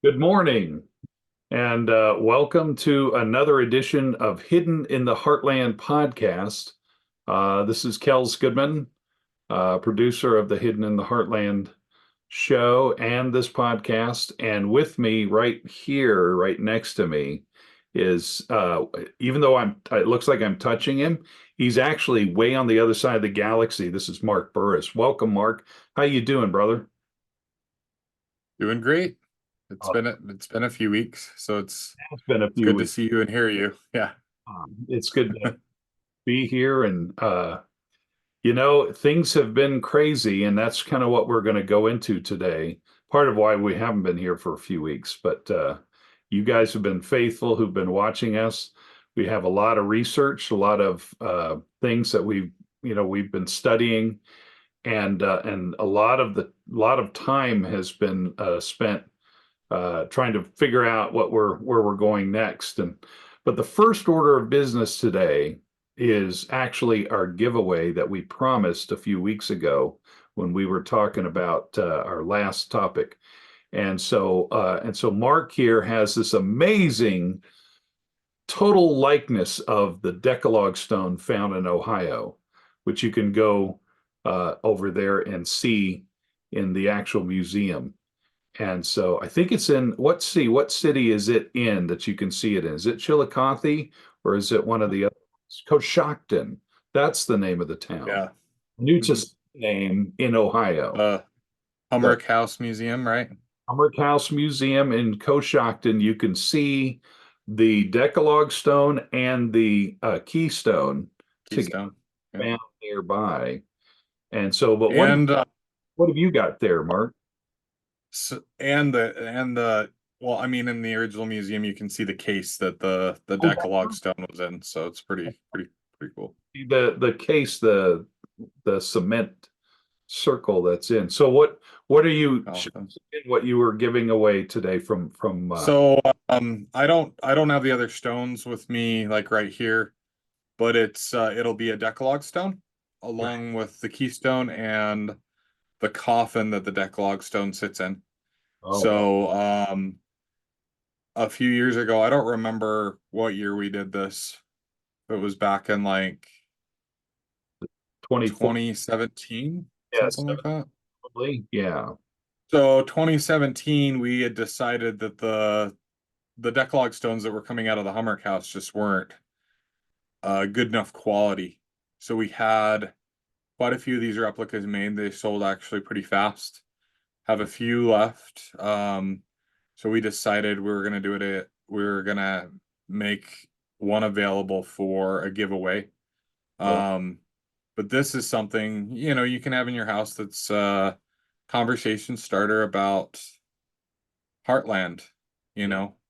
Good morning, and welcome to another edition of Hidden in the Heartland podcast. This is Kels Goodman, producer of the Hidden in the Heartland show and this podcast. And with me, right here, right next to me, is even though it looks like I'm touching him, he's actually way on the other side of the galaxy. This is Mark Burris. Welcome, Mark. How you doing, brother? Doing great. It's Uh, been a few weeks, so it's been a it's few good to weeks. see you and hear you. Yeah. It's good to be here and things have been crazy, and that's kind of what we're going to go into today. Part of why we haven't been here for a few weeks, but you guys have been faithful who've been watching us. We have a lot of research, a lot of things that we've been studying, and a lot of time has been spent trying to figure out where we're going next. But the first order of business today is actually our giveaway that we promised a few weeks ago when we were talking about our last topic. And so Mark here has this amazing total likeness of the Decalogue Stone found in Ohio, which you can go over there and see in the actual museum. And so I think it's in what city is it in that you can see it in? Is it Chillicothe or is it one of the other ones? Coshocton. That's the name of the town. Yeah. New to hmm name in Ohio. The The Humrick House Museum, right? Humrick House Museum in Coshocton. You can see the Decalogue Stone and the Keystone together Keystone. Yeah. found nearby. And so, but And what have you got there, Mark? and the well, I mean, in the original museum, you can see the case that the Oh, Decalogue Stone was in, so it's pretty cool. the case, the cement circle that's in. So what are you Awesome. what you were giving away today from So I don't have the other stones with me like right here, but it'll be a Decalogue stone along with the keystone and the coffin that the Decalogue stone sits in. oh wow, So, a few years ago, I don't remember what year we did this. It was back in like 24, 2017, yes, something like that. probably, yeah. So 2017, we had decided that the Decalogue stones that were coming out of the Humrick house just weren't good enough quality. So we had quite a few of these replicas made. They sold actually pretty fast. Have a few left. So we decided we were gonna make one available for a giveaway. Well, Um, but this is something, you can have in your house that's a conversation starter about Heartland,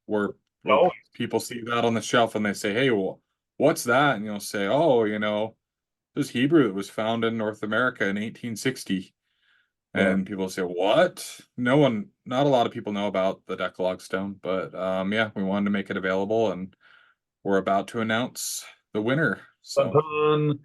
where oh, people see that on the shelf and they say, "Hey, well, what's that?" And you'll say, "Oh, this Hebrew that was found in North America in 1860." yeah. And people say, "What?" Not a lot of people know about the Decalogue Stone, but yeah, we wanted to make it available, and we're about to announce the winner. Dun, So dun.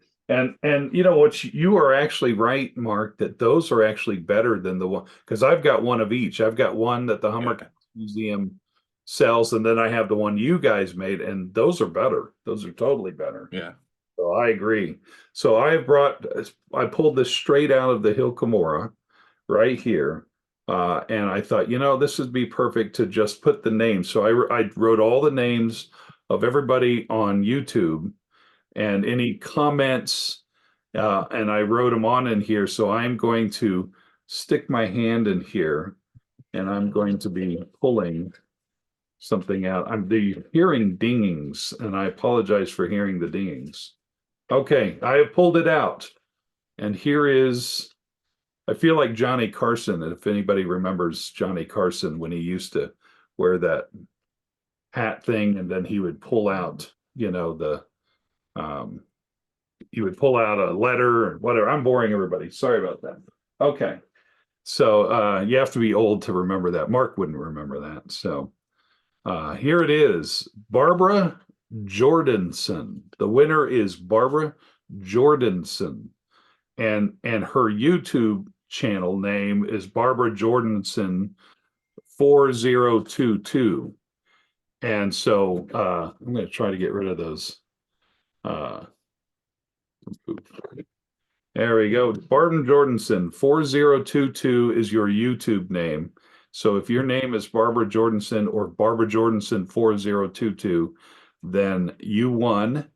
And you know what, you are actually right, Mark, that those are actually better than the one because I've got one of each. I've got one that the Hummer yeah, Museum sells, and then I have the one you guys made, and those are better. Those are totally better. yeah, So I agree. So I pulled this straight out of the Hill Cumorah right here. And I thought, this would be perfect to just put the names. So I wrote all the names of everybody on YouTube and any comments, and I wrote them on in here. So I'm going to stick my hand in here and I'm going to be pulling something out. I'm hearing dingings, and I apologize for hearing the dingings. Okay, I have pulled it out. And here is, I feel like Johnny Carson, if anybody remembers Johnny Carson when he used to wear that hat thing and then he would pull out, the um he would pull out a letter or whatever. I'm boring everybody. Sorry about that. Okay. So you have to be old to remember that. Mark wouldn't remember that. So here it is. Barbara Jordanson. The winner is Barbara Jordanson. And her YouTube channel name is Barbara Jordanson 4022. And so I'm going to try to get rid of those. There we go. Barbara Jordanson, 4022 is your YouTube name. So if your name is Barbara Jordanson or Barbara Jordanson 4022, then you won.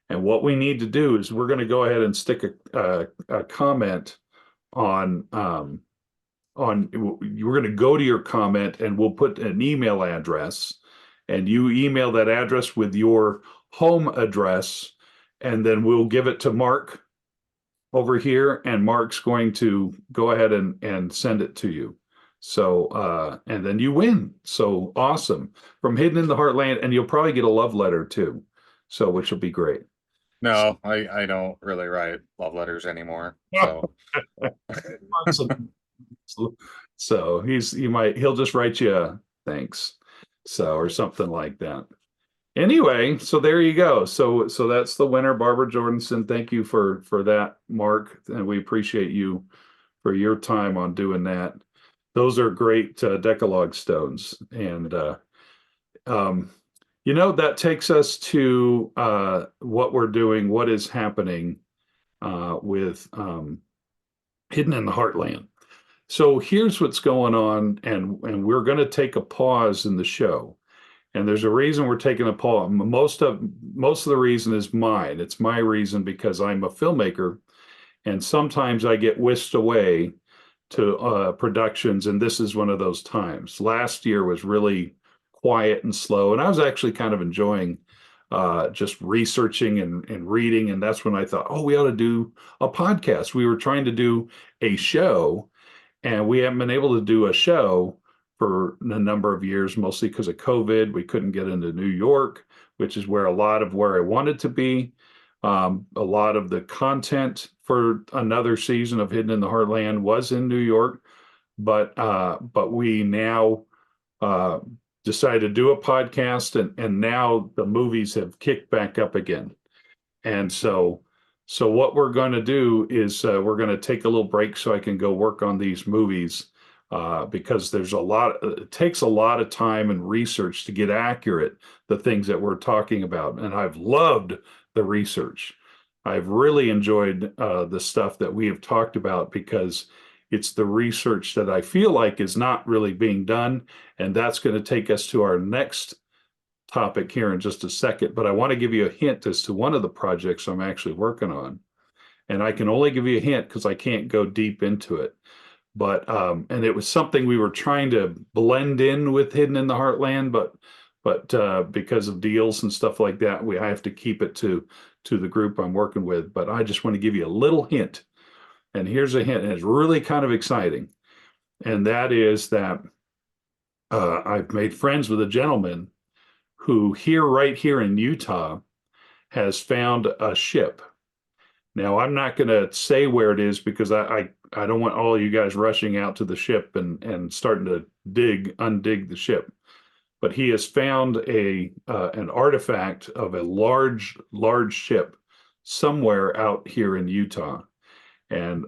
And what we need to do is we're going to go ahead and stick a comment on you're going to go to your comment and we'll put an email address and you email that address with your home address and then we'll give it to Mark over here and Mark's going to go ahead and send it to you. So and then you win. So awesome. From Hidden in the Heartland, and you'll probably get a love letter too. So which will be great. No, I don't really write love letters anymore. So So he'll just write you a thanks. So or something like that. Anyway, so there you go. So that's the winner, Barbara Jordanson. Thank you for that, Mark, and we appreciate you for your time on doing that. Those are great Decalogue stones, and that takes us to what we're doing, what is happening with Hidden in the Heartland. So here's what's going on, and we're going to take a pause in the show. And there's a reason we're taking a pause. Most of the reason is mine. It's my reason because I'm a filmmaker, and sometimes I get whisked away to productions, and this is one of those times. Last year was really quiet and slow, and I was actually kind of enjoying just researching and reading, and that's when I thought, oh, we ought to do a podcast. We were trying to do a show, and we haven't been able to do a show for a number of years, mostly because of COVID. We couldn't get into New York, which is where a lot of where I wanted to be. A lot of the content for another season of Hidden in the Heartland was in New York, but we now decided to do a podcast, and now the movies have kicked back up again. And so what we're going to do is we're going to take a little break so I can go work on these movies because it takes a lot of time and research to get accurate the things that we're talking about. And I've loved the research. I've really enjoyed the stuff that we have talked about because it's the research that I feel like is not really being done. And that's going to take us to our next topic here in just a second, but I want to give you a hint as to one of the projects I'm actually working on. And I can only give you a hint because I can't go deep into it. But and it was something we were trying to blend in with Hidden in the Heartland, but because of deals and stuff like that, I have to keep it to the group I'm working with. But I just want to give you a little hint. And here's a hint, and it's really kind of exciting. And that is that I've made friends with a gentleman who right here in Utah has found a ship. Now, I'm not going to say where it is because I don't want all you guys rushing out to the ship and starting to undig the ship. But he has found an artifact of a large ship somewhere out here in Utah. And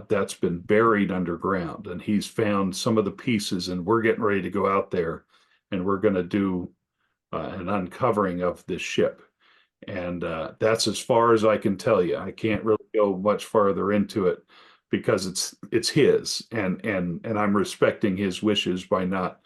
that's been buried underground. And he's found some of the pieces, and we're getting ready to go out there and we're going to do an uncovering of this ship. And that's as far as I can tell you. I can't really go much farther into it because it's his, and I'm respecting his wishes by not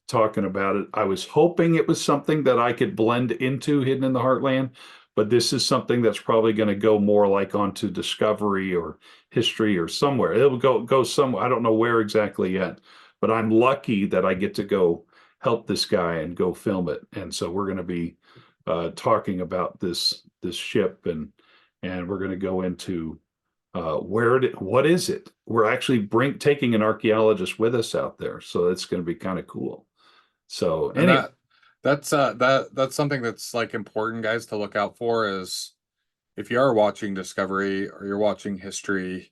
talking about it. I was hoping it was something that I could blend into Hidden in the Heartland, but this is something that's probably going to go more like onto Discovery or History or somewhere. It'll go somewhere. I don't know where exactly yet, but I'm lucky that I get to go help this guy and go film it. And so we're going to be talking about this ship, and we're going to go into what is it? We're actually taking an archaeologist with us out there, so it's going to be kind of cool. So and anyway, that's something that's like important, guys, to look out for is if you are watching Discovery or you're watching History,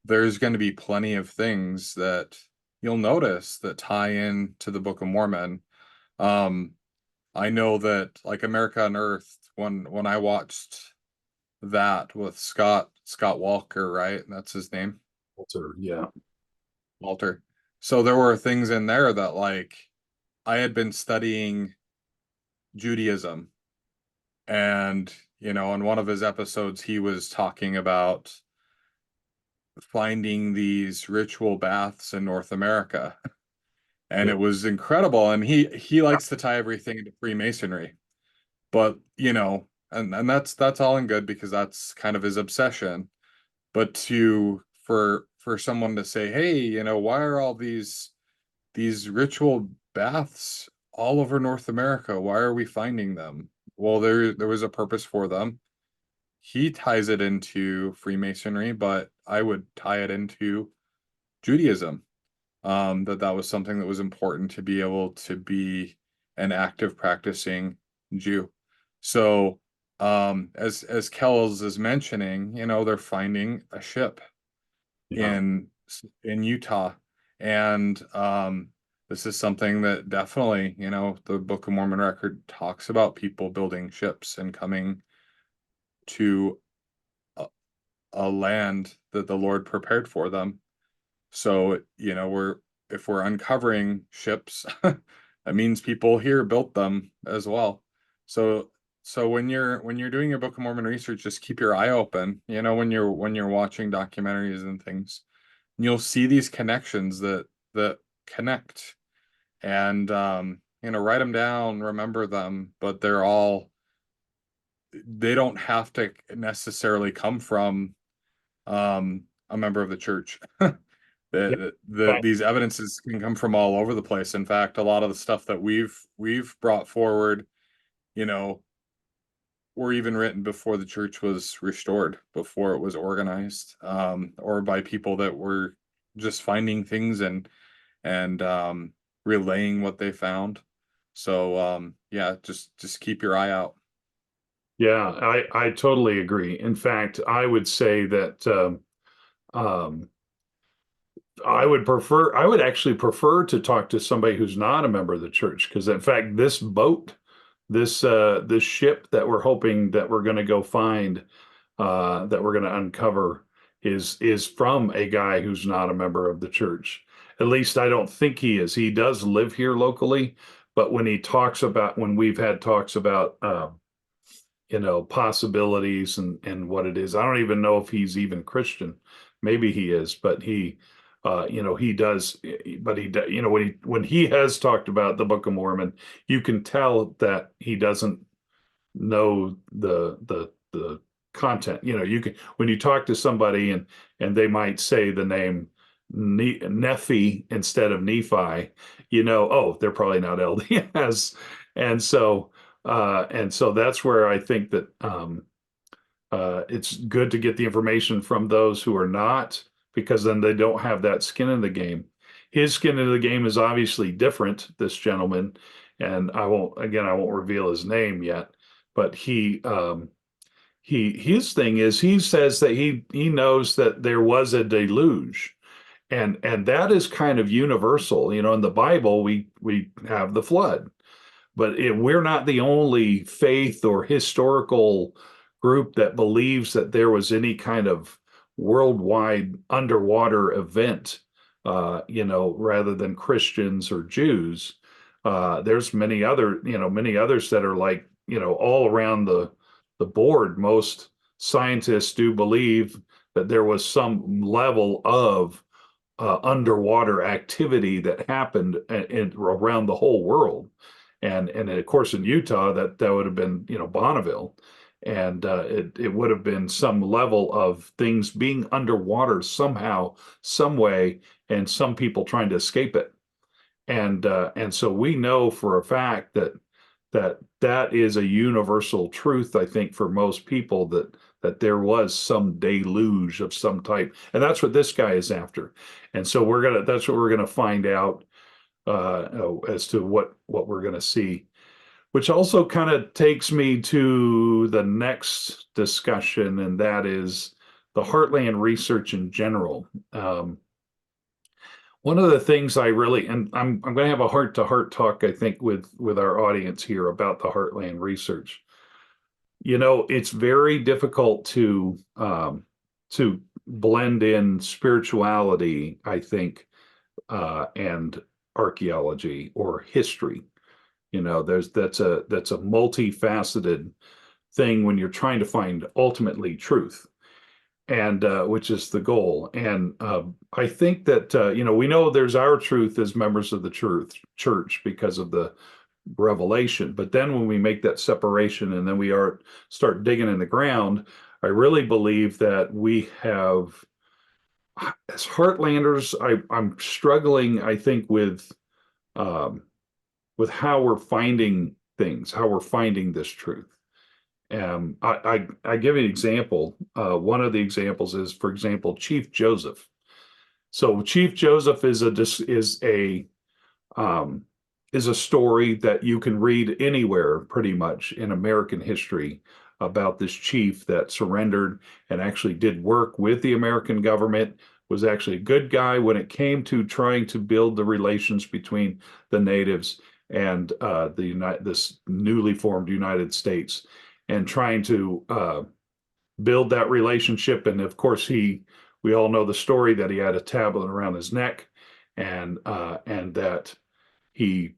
there's going to be plenty of things that you'll notice that tie in to the Book of Mormon. I know that like America Unearthed, when I watched that with Scott Walker, right? That's his name. Walter, yeah. Walter. So there were things in there that, like, I had been studying Judaism, and in one of his episodes he was talking about finding these ritual baths in North America, and Yeah. it was incredible. And he likes to tie everything into Freemasonry, but and that's all in good because that's kind of his obsession. But for someone to say, hey, why are all these ritual baths all over North America? Why are we finding them? Well, there was a purpose for them. He ties it into Freemasonry, but I would tie it into Judaism. That was something that was important to be able to be an active practicing Jew. So, as Kells is mentioning, they're finding a ship Yeah. in Utah, and this is something that definitely, the Book of Mormon record talks about people building ships and coming to a land that the Lord prepared for them. So, if we're uncovering ships, that means people here built them as well. So when you're doing your Book of Mormon research, just keep your eye open, when you're watching documentaries and things. You'll see these connections that connect, and write them down, remember them, but they don't have to necessarily come from a member of the church. Yeah. These evidences can come from all over the place. In fact, a lot of the stuff that we've brought forward, you know, were even written before the church was restored, before it was organized, or by people that were just finding things and relaying what they found. So yeah, just keep your eye out. Yeah, I totally agree. In fact, I would say that um, I would actually prefer to talk to somebody who's not a member of the church, because in fact, this boat, this ship that we're hoping that we're going to go find, that we're going to uncover, is from a guy who's not a member of the church. At least I don't think he is. He does live here locally, but when we've had talks about possibilities and what it is. I don't even know if he's even Christian. Maybe he is, but he does, but when he has talked about the Book of Mormon, you can tell that he doesn't know the content. You can, when you talk to somebody and they might say the name Nephi instead of Nephi, oh, they're probably not LDS. And so that's where I think that it's good to get the information from those who are not, because then they don't have that skin in the game. His skin in the game is obviously different, this gentleman, and I won't reveal his name yet, but his thing is, he says that he knows that there was a deluge, and that is kind of universal. In the Bible, we have the flood, but we're not the only faith or historical group that believes that there was any kind of worldwide underwater event, rather than Christians or Jews. There's many others that are like, all around the board. Most scientists do believe that there was some level of underwater activity that happened around the whole world, and of course in Utah that would have been Bonneville, and it would have been some level of things being underwater somehow, some way, and some people trying to escape it, and so we know for a fact that is a universal truth, I think, for most people, that there was some deluge of some type, and that's what this guy is after. And so that's what we're gonna find out, as to what we're gonna see, which also kind of takes me to the next discussion, and that is the Heartland Research in general. One of the things I really, and I'm going to have a heart-to-heart talk, I think, with our audience here about the Heartland Research. It's very difficult to blend in spirituality, I think, and archaeology or history. That's a multifaceted thing when you're trying to find ultimately truth, and which is the goal. And I think that we know there's our truth as members of the church because of the revelation. But then when we make that separation and then start digging in the ground, I really believe that we have, as Heartlanders, I'm struggling, I think, um, with how we're finding things, how we're finding this truth. I give you an example. One of the examples is, for example, Chief Joseph. So Chief Joseph um, is a story that you can read anywhere pretty much in American history about this chief that surrendered and actually did work with the American government, was actually a good guy when it came to trying to build the relations between the natives and this newly formed United States, and trying to build that relationship. And of course, we all know the story that he had a tablet around his neck, and that he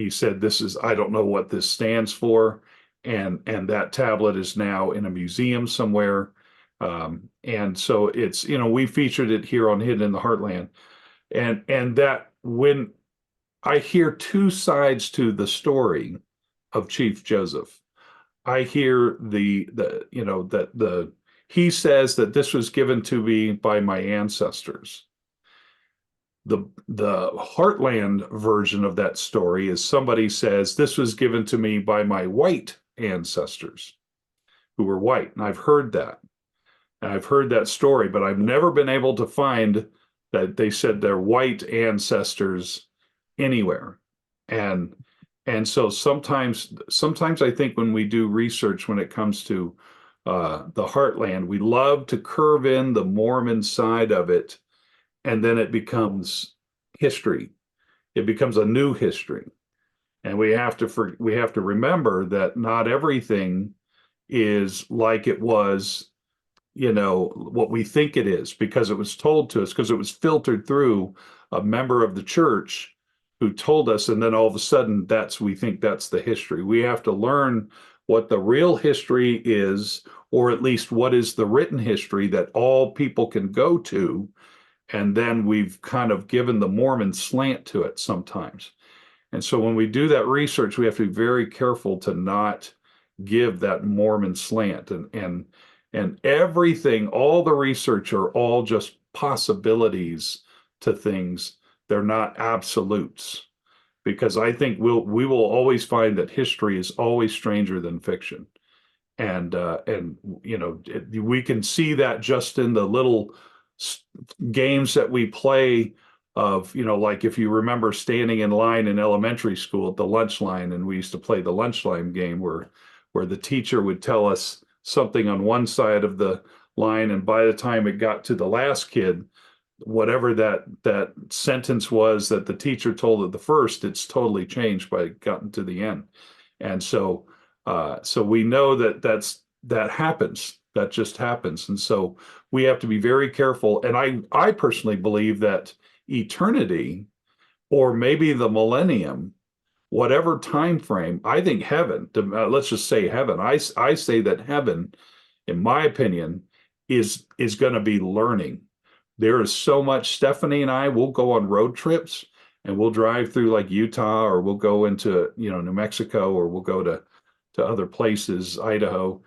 said, "This is, I don't know what this stands for," and that tablet is now in a museum somewhere. And so it's, we featured it here on Hidden in the Heartland, and that when I hear two sides to the story of Chief Joseph, I hear that he says that this was given to me by my ancestors. The Heartland version of that story is somebody says this was given to me by my white ancestors who were white. And I've heard that. And I've heard that story, but I've never been able to find that they said they're white ancestors anywhere. And so sometimes I think when we do research when it comes to the Heartland, we love to curve in the Mormon side of it, and then it becomes history. It becomes a new history, and we have to remember that not everything is like it was, what we think it is, because it was told to us, because it was filtered through a member of the church who told us, and then all of a sudden we think that's the history. We have to learn what the real history is, or at least what is the written history that all people can go to. And then we've kind of given the Mormon slant to it sometimes. And so when we do that research, we have to be very careful to not give that Mormon slant. And everything, all the research are all just possibilities to things. They're not absolutes, because I think we will always find that history is always stranger than fiction. And we can see that just in the little games that we play of, like if you remember standing in line in elementary school at the lunch line, and we used to play the lunch line game where the teacher would tell us something on one side of the line, and by the time it got to the last kid, whatever that sentence was that the teacher told at the first, it's totally changed by gotten to the end. And so we know that happens. That just happens. And so we have to be very careful. And I personally believe that eternity, or maybe the millennium, whatever time frame, I think heaven, let's just say heaven. I say that heaven, in my opinion, is going to be learning. There is so much. Stephanie and I will go on road trips, and we'll drive through like Utah, or we'll go into, New Mexico, or we'll go to other places, Idaho,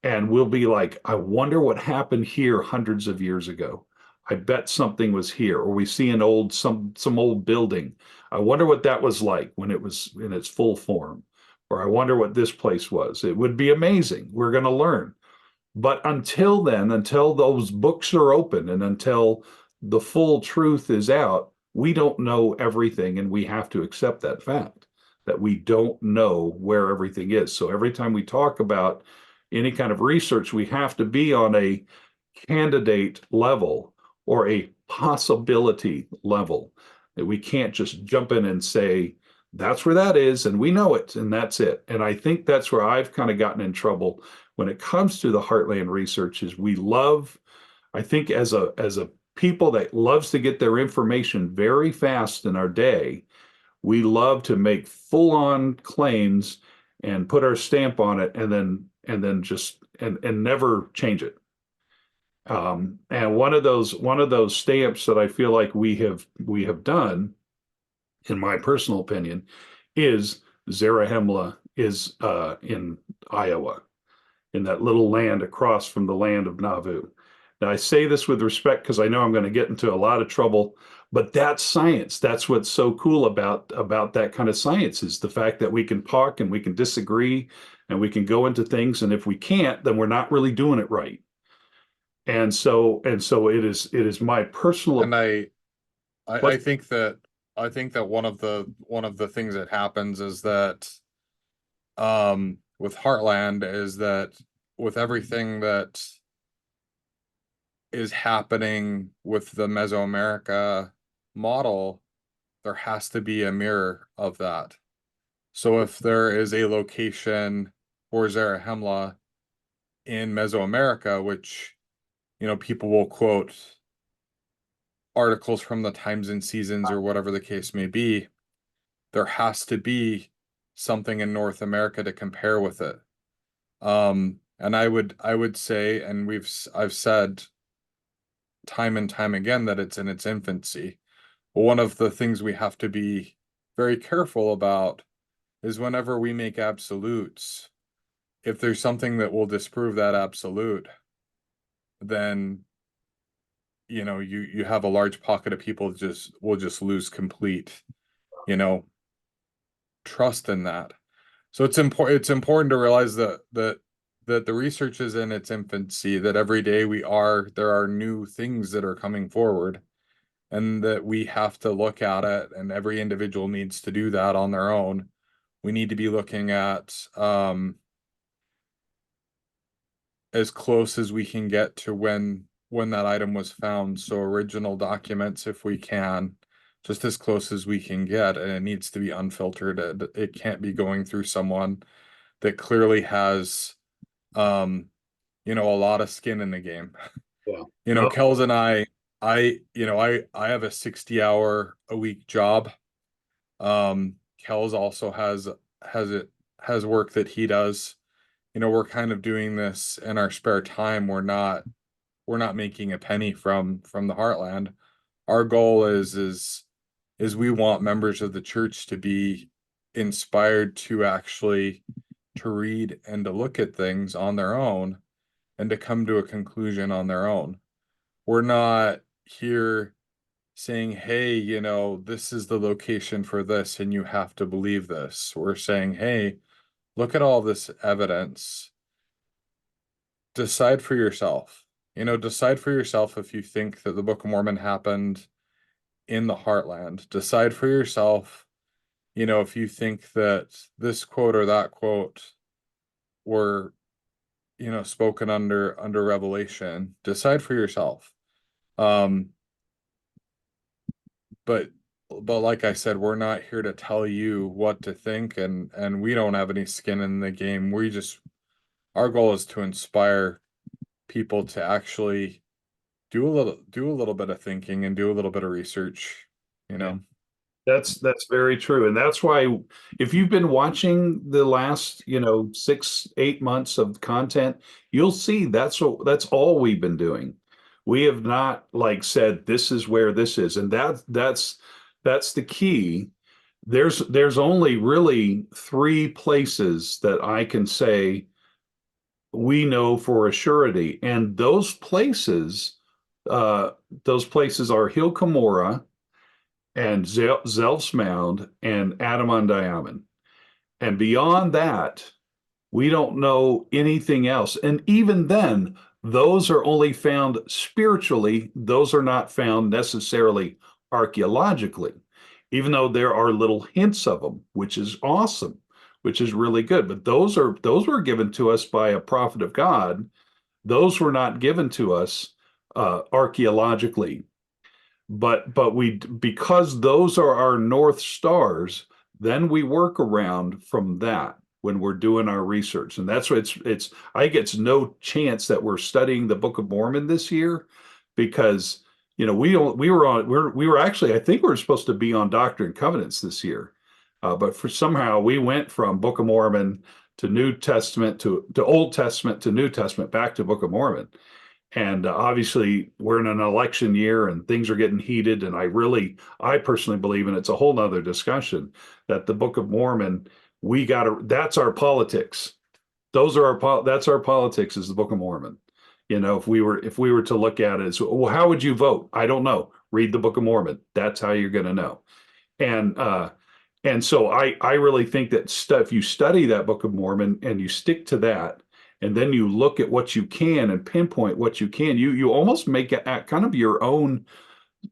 and we'll be like, I wonder what happened here hundreds of years ago. I bet something was here. Or we see some old building. I wonder what that was like when it was in its full form. Or I wonder what this place was. It would be amazing. We're going to learn. But until then, until those books are open, and until the full truth is out, we don't know everything, and we have to accept that fact that we don't know where everything is. So every time we talk about any kind of research, we have to be on a candidate level or a possibility level. That we can't just jump in and say, that's where that is, and we know it, and that's it. And I think that's where I've kind of gotten in trouble when it comes to the Heartland Research, is we love, I think as a people that loves to get their information very fast in our day, we love to make full-on claims and put our stamp on it and then just and never change it. And one of those stamps that I feel like we have done, in my personal opinion, is Zarahemla is in Iowa, in that little land across from the land of Nauvoo. Now, I say this with respect because I know I'm going to get into a lot of trouble, but that's science. That's what's so cool about that kind of science, is the fact that we can talk and we can disagree and we can go into things, and if we can't, then we're not really doing it right. And so it is my personal. And I What? think that one of the things that happens is that with Heartland is that with everything that is happening with the Mesoamerica model, there has to be a mirror of that. So if there is a location for Zarahemla in Mesoamerica, which, people will quote articles from the Times and Seasons or whatever the case may be, there has to be something in North America to compare with it. And I would say, and I've said time and time again that it's in its infancy. But one of the things we have to be very careful about is whenever we make absolutes, if there's something that will disprove that absolute, then you have a large pocket of people will just lose complete, you know, trust in that. So it's important to realize that the research is in its infancy, that every day there are new things that are coming forward, and that we have to look at it, and every individual needs to do that on their own. We need to be looking at as close as we can get to when that item was found. So original documents, if we can, just as close as we can get, and it needs to be unfiltered. It can't be going through someone that clearly has a lot of skin in the game. Yeah. No. Kels and I have a 60-hour a week job. Kels also has work that he does. We're kind of doing this in our spare time. We're not making a penny from the Heartland. Our goal is we want members of the church to be inspired to actually to read and to look at things on their own and to come to a conclusion on their own. We're not here saying, hey, this is the location for this and you have to believe this. We're saying, hey, look at all this evidence. Decide for yourself. Decide for yourself if you think that the Book of Mormon happened in the Heartland. Decide for yourself, if you think that this quote or that quote were, spoken under revelation. Decide for yourself. But like I said, we're not here to tell you what to think, and we don't have any skin in the game. Our goal is to inspire people to actually do a little bit of thinking and do a little bit of research, Yeah. That's very true. And that's why, if you've been watching the last, 6, 8 months of content, you'll see that's all we've been doing. We have not said this is where this is. And that's the key. There's only really 3 places that I can say we know for a surety. And those places are Hill Cumorah and Zelf's Mound and Adamon-Diamond. And beyond that, we don't know anything else. And even then, those are only found spiritually. Those are not found necessarily archaeologically, even though there are little hints of them, which is awesome, which is really good. But those were given to us by a prophet of God. Those were not given to us archaeologically. But because those are our North Stars, then we work around from that when we're doing our research. And that's what I think it's no chance that we're studying the Book of Mormon this year, because we were actually, I think we were supposed to be on Doctrine and Covenants this year. But for somehow we went from Book of Mormon to New Testament to Old Testament to New Testament back to Book of Mormon. And obviously, we're in an election year and things are getting heated. And I personally believe, and it's a whole nother discussion, that the Book of Mormon, that's our politics. That's our politics is the Book of Mormon. If we were to look at it as, well, how would you vote? I don't know. Read the Book of Mormon. That's how you're going to know. And so I really think that if you study that Book of Mormon and you stick to that, and then you look at what you can and pinpoint what you can, you almost make it kind of your own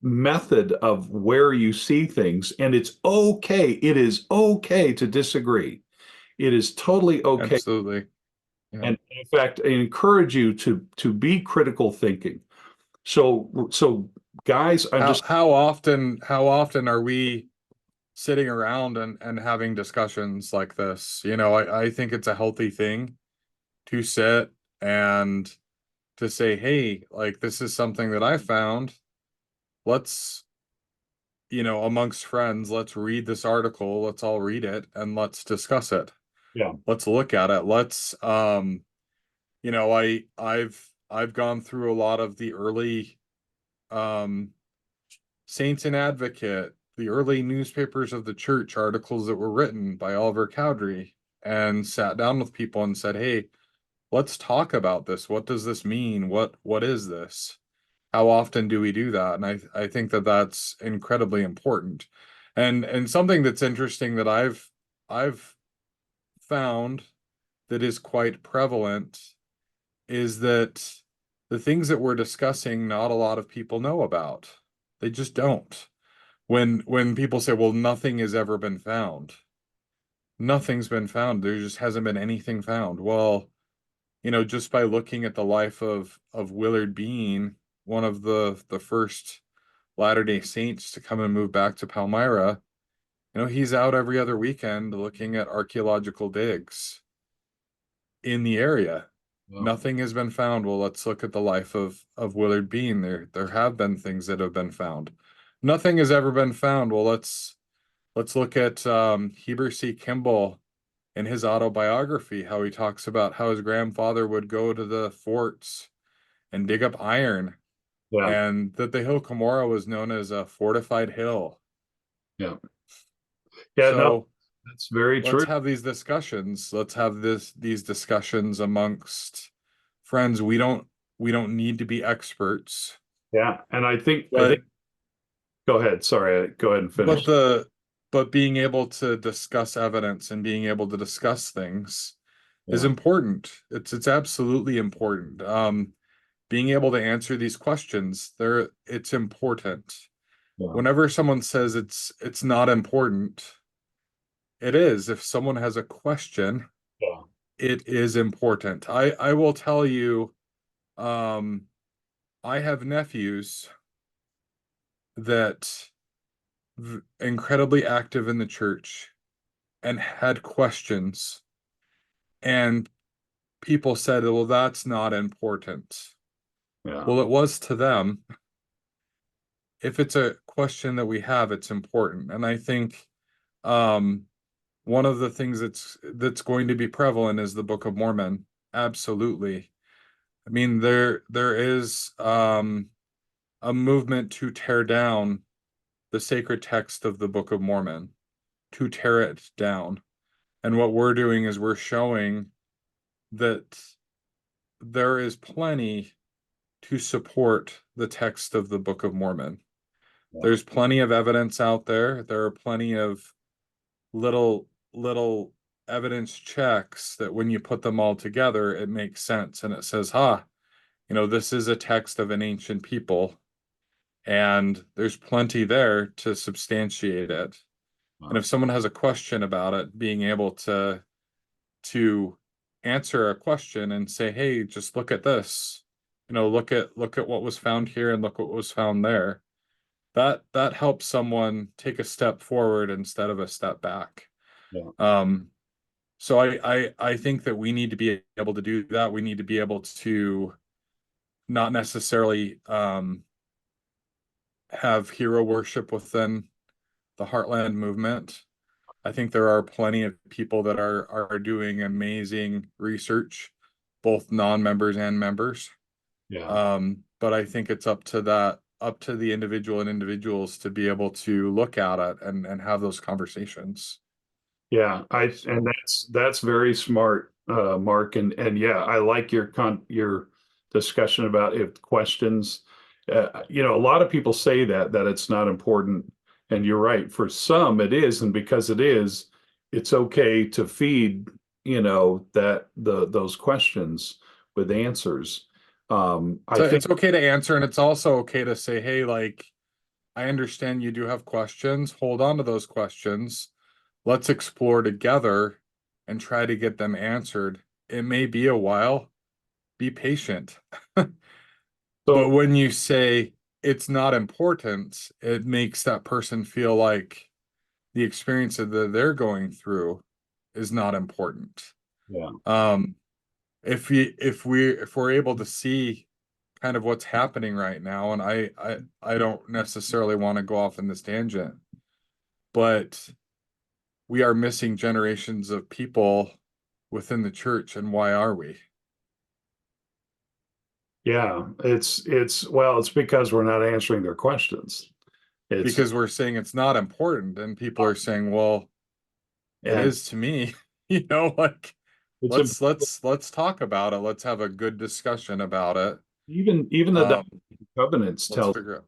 method of where you see things. And it's okay. It is okay to disagree. It is totally okay. Absolutely. Yeah. And in fact, I encourage you to be critical thinking. So guys, How often are we sitting around and having discussions like this? I think it's a healthy thing to sit and to say, hey, like this is something that I found. Let's, amongst friends, let's read this article, let's all read it and let's discuss it. yeah, Let's look at it. Let's I've gone through a lot of the early um Saints and Advocate, the early newspapers of the church articles that were written by Oliver Cowdery, and sat down with people and said, hey, let's talk about this. What does this mean? What is this? How often do we do that? And I think that that's incredibly important. And something that's interesting that I've found that is quite prevalent is that the things that we're discussing, not a lot of people know about. They just don't. When people say, well, nothing has ever been found, nothing's been found. There just hasn't been anything found. Well, just by looking at the life of Willard Bean, one of the first Latter-day Saints to come and move back to Palmyra, he's out every other weekend looking at archaeological digs in the area. well, Nothing has been found. Well, let's look at the life of Willard Bean. There have been things that have been found. Nothing has ever been found. Well, let's look at Heber C. Kimball in his autobiography, how he talks about how his grandfather would go to the forts and dig up iron, yeah, and that the hill Cumorah was known as a fortified hill. yeah, yeah. No, So that's very let's true. have these discussions. Let's have these discussions amongst friends. We don't need to be experts, Yeah, and I think. but Go ahead. Sorry, go ahead and but finish. the but being able to discuss evidence and being able to discuss things is Yeah, important. It's absolutely important. Being able to answer these questions, it's important. yeah, Whenever someone says it's not important, it is. If someone has a question, yeah, it is important. I will tell you, um, I have nephews that incredibly active in the church and had questions, and people said, well, that's not important. yeah, Well, it was to them. If it's a question that we have, it's important. And I think um, one of the things that's going to be prevalent is the Book of Mormon. Absolutely. I mean, there is a movement to tear down the sacred text of the Book of Mormon, to tear it down. And what we're doing is we're showing that there is plenty to support the text of the Book of Mormon. yeah, There's plenty of evidence out there. There are plenty of little evidence checks that when you put them all together, it makes sense. And it says, this is a text of an ancient people. And there's plenty there to substantiate it. And wow, if someone has a question about it, being able to answer a question and say, hey, just look at this, look at what was found here and look what was found there. That helps someone take a step forward instead of a step back. yeah, Um, so I think that we need to be able to do that. We need to be able to not necessarily have hero worship within the Heartland movement. I think there are plenty of people that are doing amazing research, both non-members and members. Yeah. But I think it's up to the individual and individuals to be able to look at it and have those conversations. Yeah, and that's very smart, Mark, and yeah, I like your discussion about if questions, a lot of people say that it's not important, and you're right. For some, it is, and because it is, it's okay to feed, that those questions with answers. I So think it's okay to answer, and it's also okay to say, hey, like, I understand you do have questions. Hold on to those questions. Let's explore together and try to get them answered. It may be a while. Be patient. But so. when you say it's not important, it makes that person feel like the experience that they're going through is not important. Yeah. Um, if we're able to see kind of what's happening right now, and I don't necessarily want to go off in this tangent, but we are missing generations of people within the church, and why are we? Yeah, it's because we're not answering their questions. It's Because we're saying it's not important, and people are saying, well, it and is to me. You know, like it's let's talk about it. Let's have a good discussion about it. even the Um, Doctrine and Covenants let's tells figure out.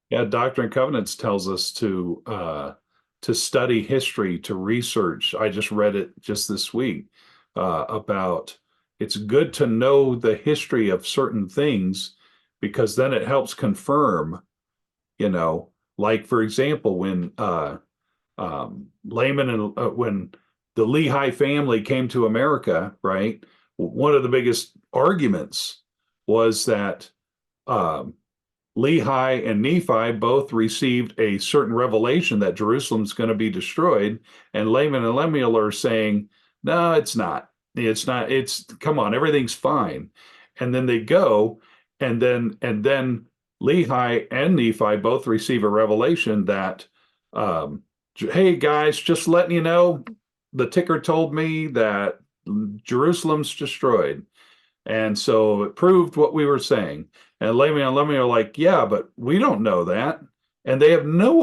yeah, Doctrine and Covenants tells us to study history, to research. I just read it just this week about it's good to know the history of certain things because then it helps confirm, you know, like for example, when Layman and when the Lehi family came to America, right? One of the biggest arguments was that um, Lehi and Nephi both received a certain revelation that Jerusalem's going to be destroyed, and Laman and Lemuel are saying, "No, it's not. It's not. It's come on, everything's fine." And then they go, and then Lehi and Nephi both receive a revelation that, "Hey guys, just letting you know, the ticker told me that Jerusalem's destroyed." And so it proved what we were saying. And Lemmy and Lemmy are like, yeah, but we don't know that. And they have no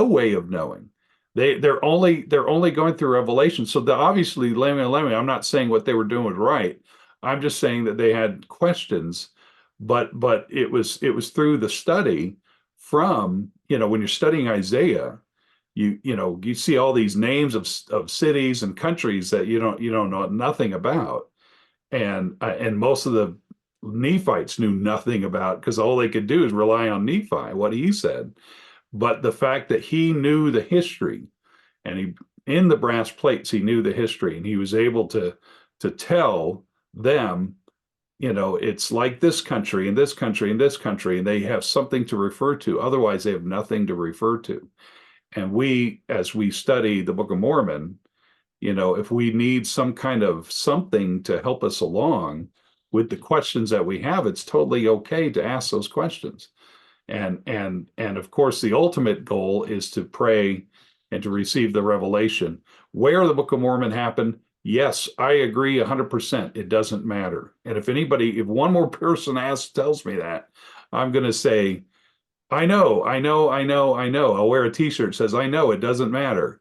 way of knowing. They're only going through revelation. So obviously Lemmy and Lemmy, I'm not saying what they were doing was right. I'm just saying that they had questions, but it was through the study from, when you're studying Isaiah, you see all these names of cities and countries that you don't know nothing about, and most of the Nephites knew nothing about because all they could do is rely on Nephi, what he said. But the fact that he knew the history, and he in the brass plates he knew the history, and he was able to tell them, it's like this country and this country and this country, and they have something to refer to. Otherwise, they have nothing to refer to. And we, as we study the Book of Mormon, if we need some kind of something to help us along with the questions that we have, it's totally okay to ask those questions. And of course, the ultimate goal is to pray and to receive the revelation. Where the Book of Mormon happened, yes, I agree 100%. It doesn't matter. And if one more person tells me that, I'm going to say, I know, I know, I know, I know. I'll wear a t-shirt that says, I know, it doesn't matter.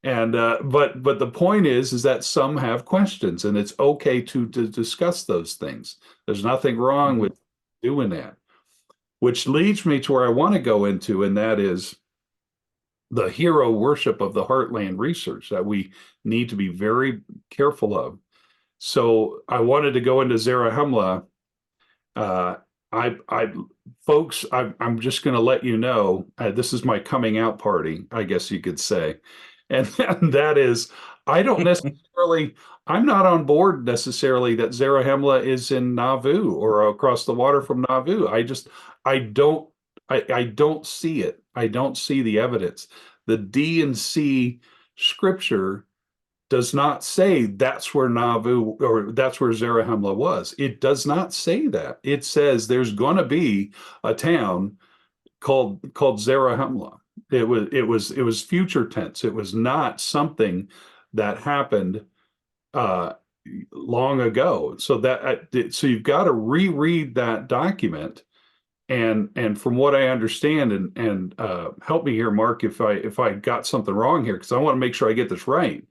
And but the point is that some have questions, and it's okay to discuss those things. There's nothing wrong Mhm. with doing that, which leads me to where I want to go into, and that is the hero worship of the Heartland Research that we need to be very careful of. So I wanted to go into Zarahemla. Uh, I, folks, I'm just going to let you know, this is my coming out party, I guess you could say. And that is, I don't necessarily, I'm not on board necessarily that Zarahemla is in Nauvoo or across the water from Nauvoo. I don't, I don't see it. I don't see the evidence. The D and C scripture does not say that's where Nauvoo or that's where Zarahemla was. It does not say that. It says there's going to be a town called Zarahemla. It was future tense. It was not something that happened uh, long ago. So you've got to reread that document. And from what I understand, and help me here, Mark, if I got something wrong here, because I want to make sure I get this right.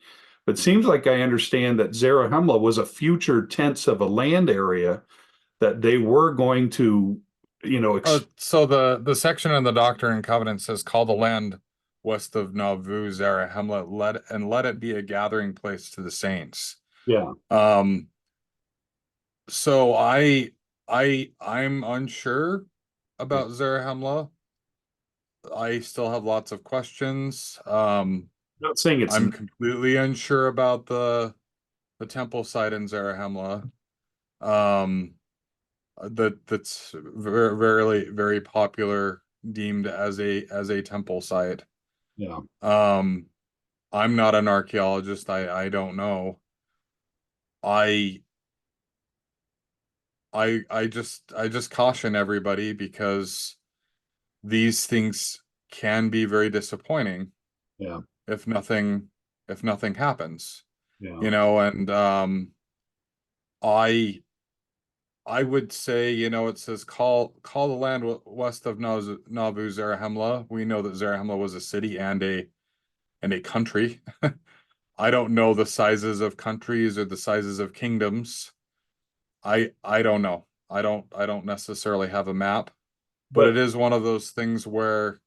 But it seems like I understand that Zarahemla was a future tense of a land area that they were going to, So the section in the Doctrine and Covenants says, "Call the land west of Nauvoo Zarahemla, let it be a gathering place to the saints." yeah, Um, so I'm unsure yeah. about Zarahemla. I still have lots of questions. Not saying it's I'm completely unsure about the temple site in Zarahemla. Um, that's very popular, deemed as a temple site. yeah. Um, I'm not an archaeologist. I don't know. I I just caution everybody because these things can be very disappointing Yeah, if nothing if nothing happens. yeah. You know, and I I would say, it says call the land west of Nauvoo Zarahemla. We know that Zarahemla was a city and a country. I don't know the sizes of countries or the sizes of kingdoms. I don't know. I don't necessarily have a map, but it But is one of those things where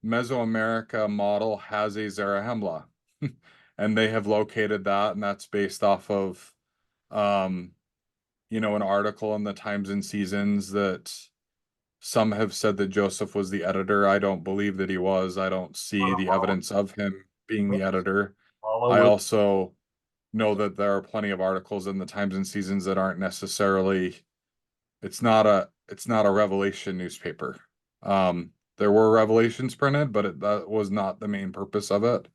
Mesoamerica model has a Zarahemla, and they have located that, and that's based off of um, an article in the Times and Seasons that some have said that Joseph was the editor. I don't believe that he was. I don't see the evidence of him being the editor. follow I with also know that there are plenty of articles in the Times and Seasons that aren't necessarily it's not a Revelation newspaper. There were Revelations printed, but that was not the main purpose of it.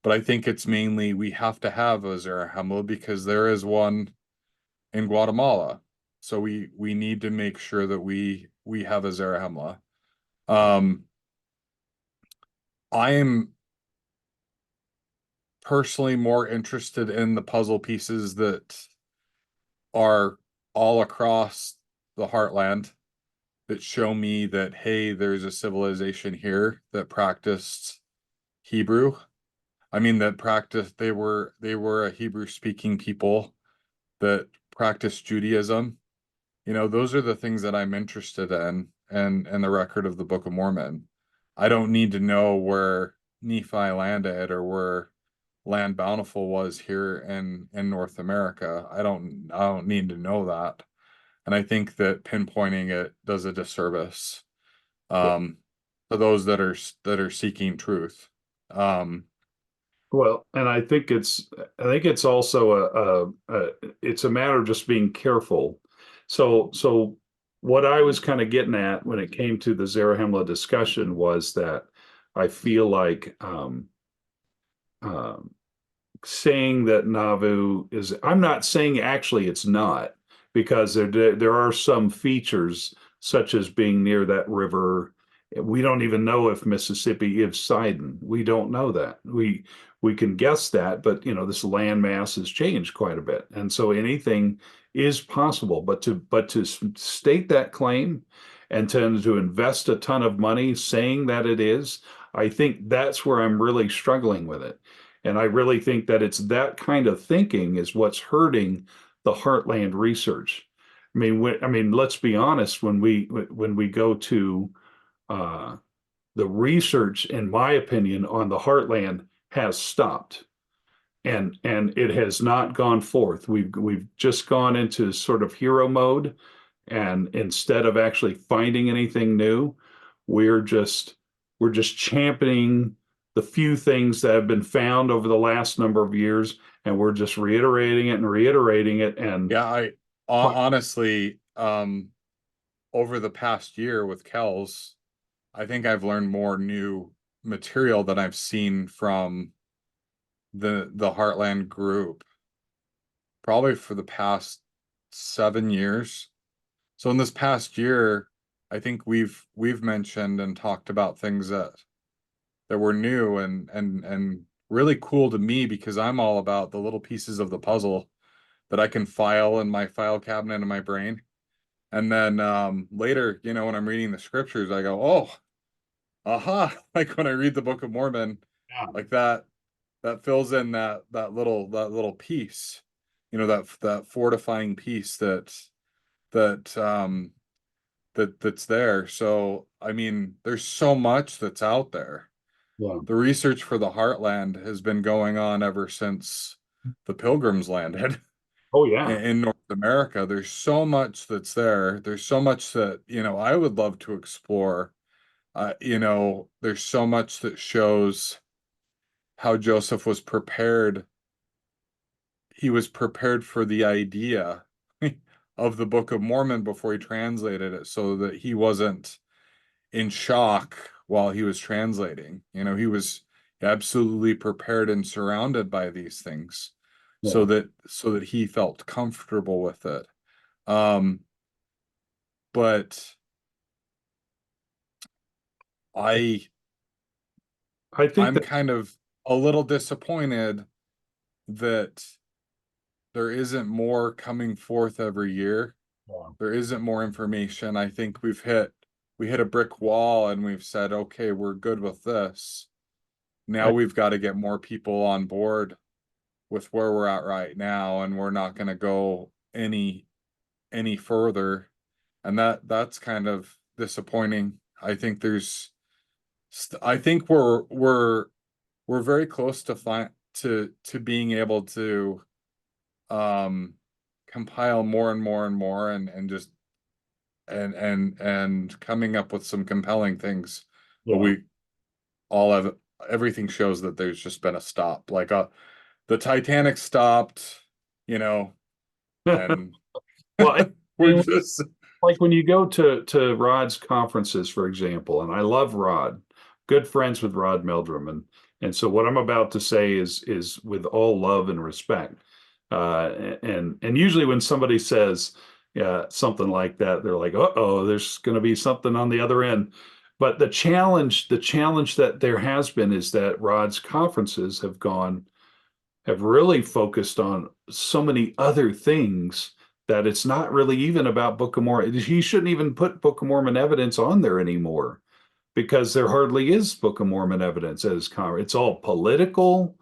But I think it's mainly we have to have a Zarahemla because there is one in Guatemala. So we need to make sure that we have a Zarahemla. Um, I am personally more interested in the puzzle pieces that are all across the heartland that show me that, hey, there's a civilization here that practiced Hebrew. I mean, that practiced they were a Hebrew speaking people that practiced Judaism. Those are the things that I'm interested in, and the record of the Book of Mormon. I don't need to know where Nephi landed or where Land Bountiful was here in North America. I don't need to know that. And I think that pinpointing it does a disservice um to those that are seeking truth. Um well, and I think it's also it's a matter of just being careful. So what I was kind of getting at when it came to the Zarahemla discussion was that I feel like um, saying that Nauvoo is, I'm not saying actually it's not, because there are some features such as being near that river. We don't even know if Mississippi is Sidon. We don't know that. We can guess that, but this landmass has changed quite a bit, and so anything is possible. But to state that claim and to invest a ton of money saying that it is, I think that's where I'm really struggling with it. And I really think that it's that kind of thinking is what's hurting the Heartland research. Let's be honest. When we go to uh, the research, in my opinion, on the Heartland has stopped, and it has not gone forth. We've just gone into sort of hero mode, and instead of actually finding anything new, we're just we're just championing the few things that have been found over the last number of years, and we're just reiterating it and reiterating it. And yeah, I honestly over the past year with Kels, I think I've learned more new material than I've seen from the Heartland group probably for the past 7 years. So in this past year, I think we've mentioned and talked about things that were new and really cool to me, because I'm all about the little pieces of the puzzle that I can file in my file cabinet in my brain. And then later, when I'm reading the scriptures, I go, oh, aha, like when I read the Book of Mormon, Yeah. like that fills in that little piece, that fortifying piece that that's there. So I mean, there's so much that's out there. Yeah. The research for the Heartland has been going on ever since the Pilgrims landed Oh in, yeah. in North America. There's so much that's there. There's so much that, I would love to explore. There's so much that shows how Joseph was prepared. He was prepared for the idea of the Book of Mormon before he translated it, so that he wasn't in shock while he was translating. He was absolutely prepared and surrounded by these things, so Yeah. that he felt comfortable with it. Um, but I I think I'm that kind of a little disappointed that there isn't more coming forth every year. yeah, There isn't more information. I think we hit a brick wall and we've said, okay, we're good with this. Now I, we've got to get more people on board with where we're at right now, and we're not going to go any further. And that's kind of disappointing. I think we're very close to being able to um compile more and more and more, and just and coming up with some compelling things. But yeah. all of everything shows that there's just been a stop. Like the Titanic stopped, you know, and Well, I we're mean, just like when you go to Rod's conferences, for example, and I love Rod, good friends with Rod Meldrum, and so what I'm about to say is with all love and respect. And usually when somebody says something like that, they're like, "Uh-oh, there's going to be something on the other end." But the challenge that there has been is that Rod's conferences have really focused on so many other things that it's not really even about Book of Mormon. He shouldn't even put Book of Mormon evidence on there anymore because there hardly is Book of Mormon evidence at his conference. It's all political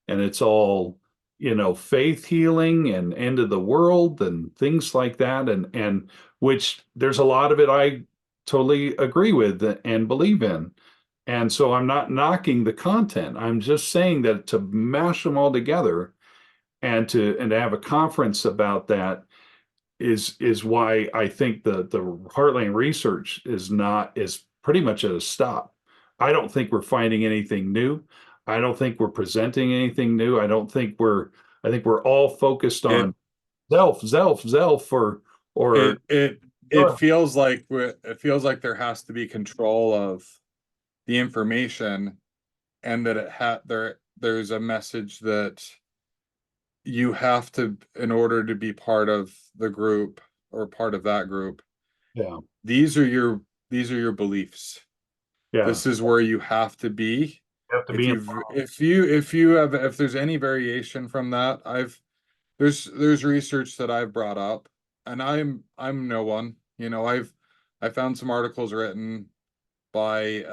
and it's all, faith healing and end of the world and things like that. And which there's a lot of it I totally agree with and believe in. And so I'm not knocking the content. I'm just saying that to mash them all together and to have a conference about that is why I think the Heartland Research is pretty much at a stop. I don't think we're finding anything new. I don't think we're presenting anything new. I think we're all focused it on Zelf, or it it it feels like there has to be control of the information, and that there's a message that you have to, in order to be part of the group or part of that group, yeah, these are your beliefs. yeah. This is where you have to be. You have to If be you've if there's any variation from that, there's research that I've brought up, and I'm no one. I found some articles written by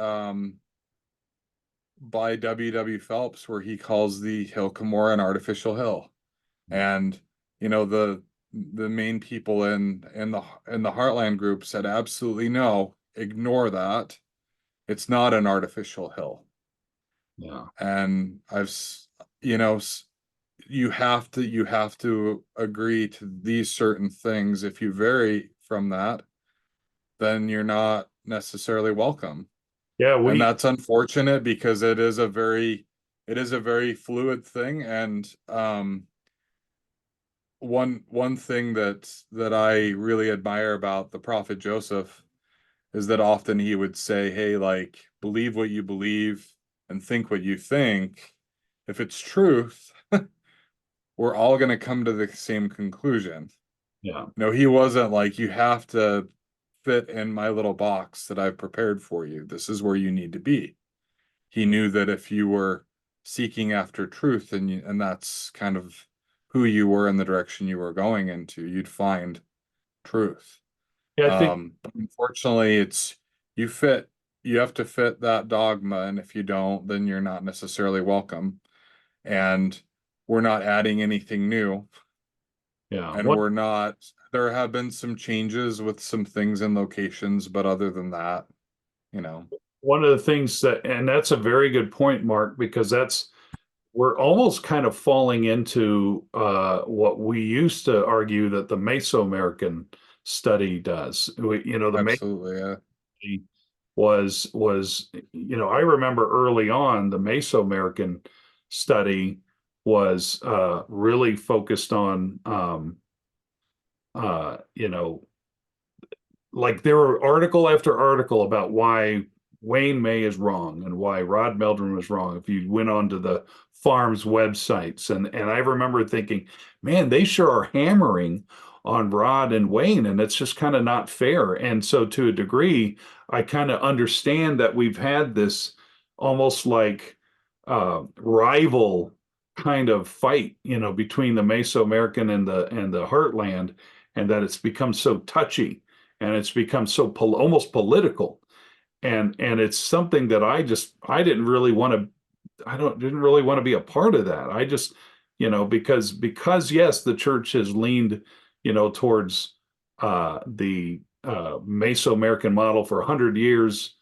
W. Phelps, where he calls the Hill Cumorah an artificial hill. And the main people in the Heartland group said absolutely no, ignore that. It's not an artificial hill. yeah. And you know, you have to agree to these certain things. If you vary from that, then you're not necessarily welcome. Yeah, And we that's unfortunate, because it is a very fluid thing. And one thing that I really admire about the prophet Joseph is that often he would say, hey, like, believe what you believe and think what you think. If it's truth, we're all going to come to the same conclusion. yeah. No, he wasn't like, you have to fit in my little box that I've prepared for you. This is where you need to be. He knew that if you were seeking after truth and that's kind of who you were and the direction you were going into, you'd find truth. Yeah, I think But unfortunately, you fit, you have to fit that dogma, and if you don't, then you're not necessarily welcome. And we're not adding anything new, yeah. and we're not, there have been some changes with some things in locations, but other than that, you know, One of the things that, and that's a very good point, Mark, because that's we're almost kind of falling into what we used to argue that the Mesoamerican study does. The absolutely, yeah, was I remember early on the Mesoamerican study was really focused on uh, you know like there were article after article about why Wayne May is wrong and why Rod Meldrum is wrong. If you went onto the farm's websites, and I remember thinking, man, they sure are hammering on Rod and Wayne, and it's just kind of not fair. And so, to a degree, I kind of understand that we've had this almost like rival kind of fight, between the Mesoamerican and the Heartland, and that it's become so touchy and it's become so almost political, and it's something that I didn't really want to I don't didn't really want to be a part of that. I just, because yes, the church has leaned, towards the Mesoamerican model for 100 years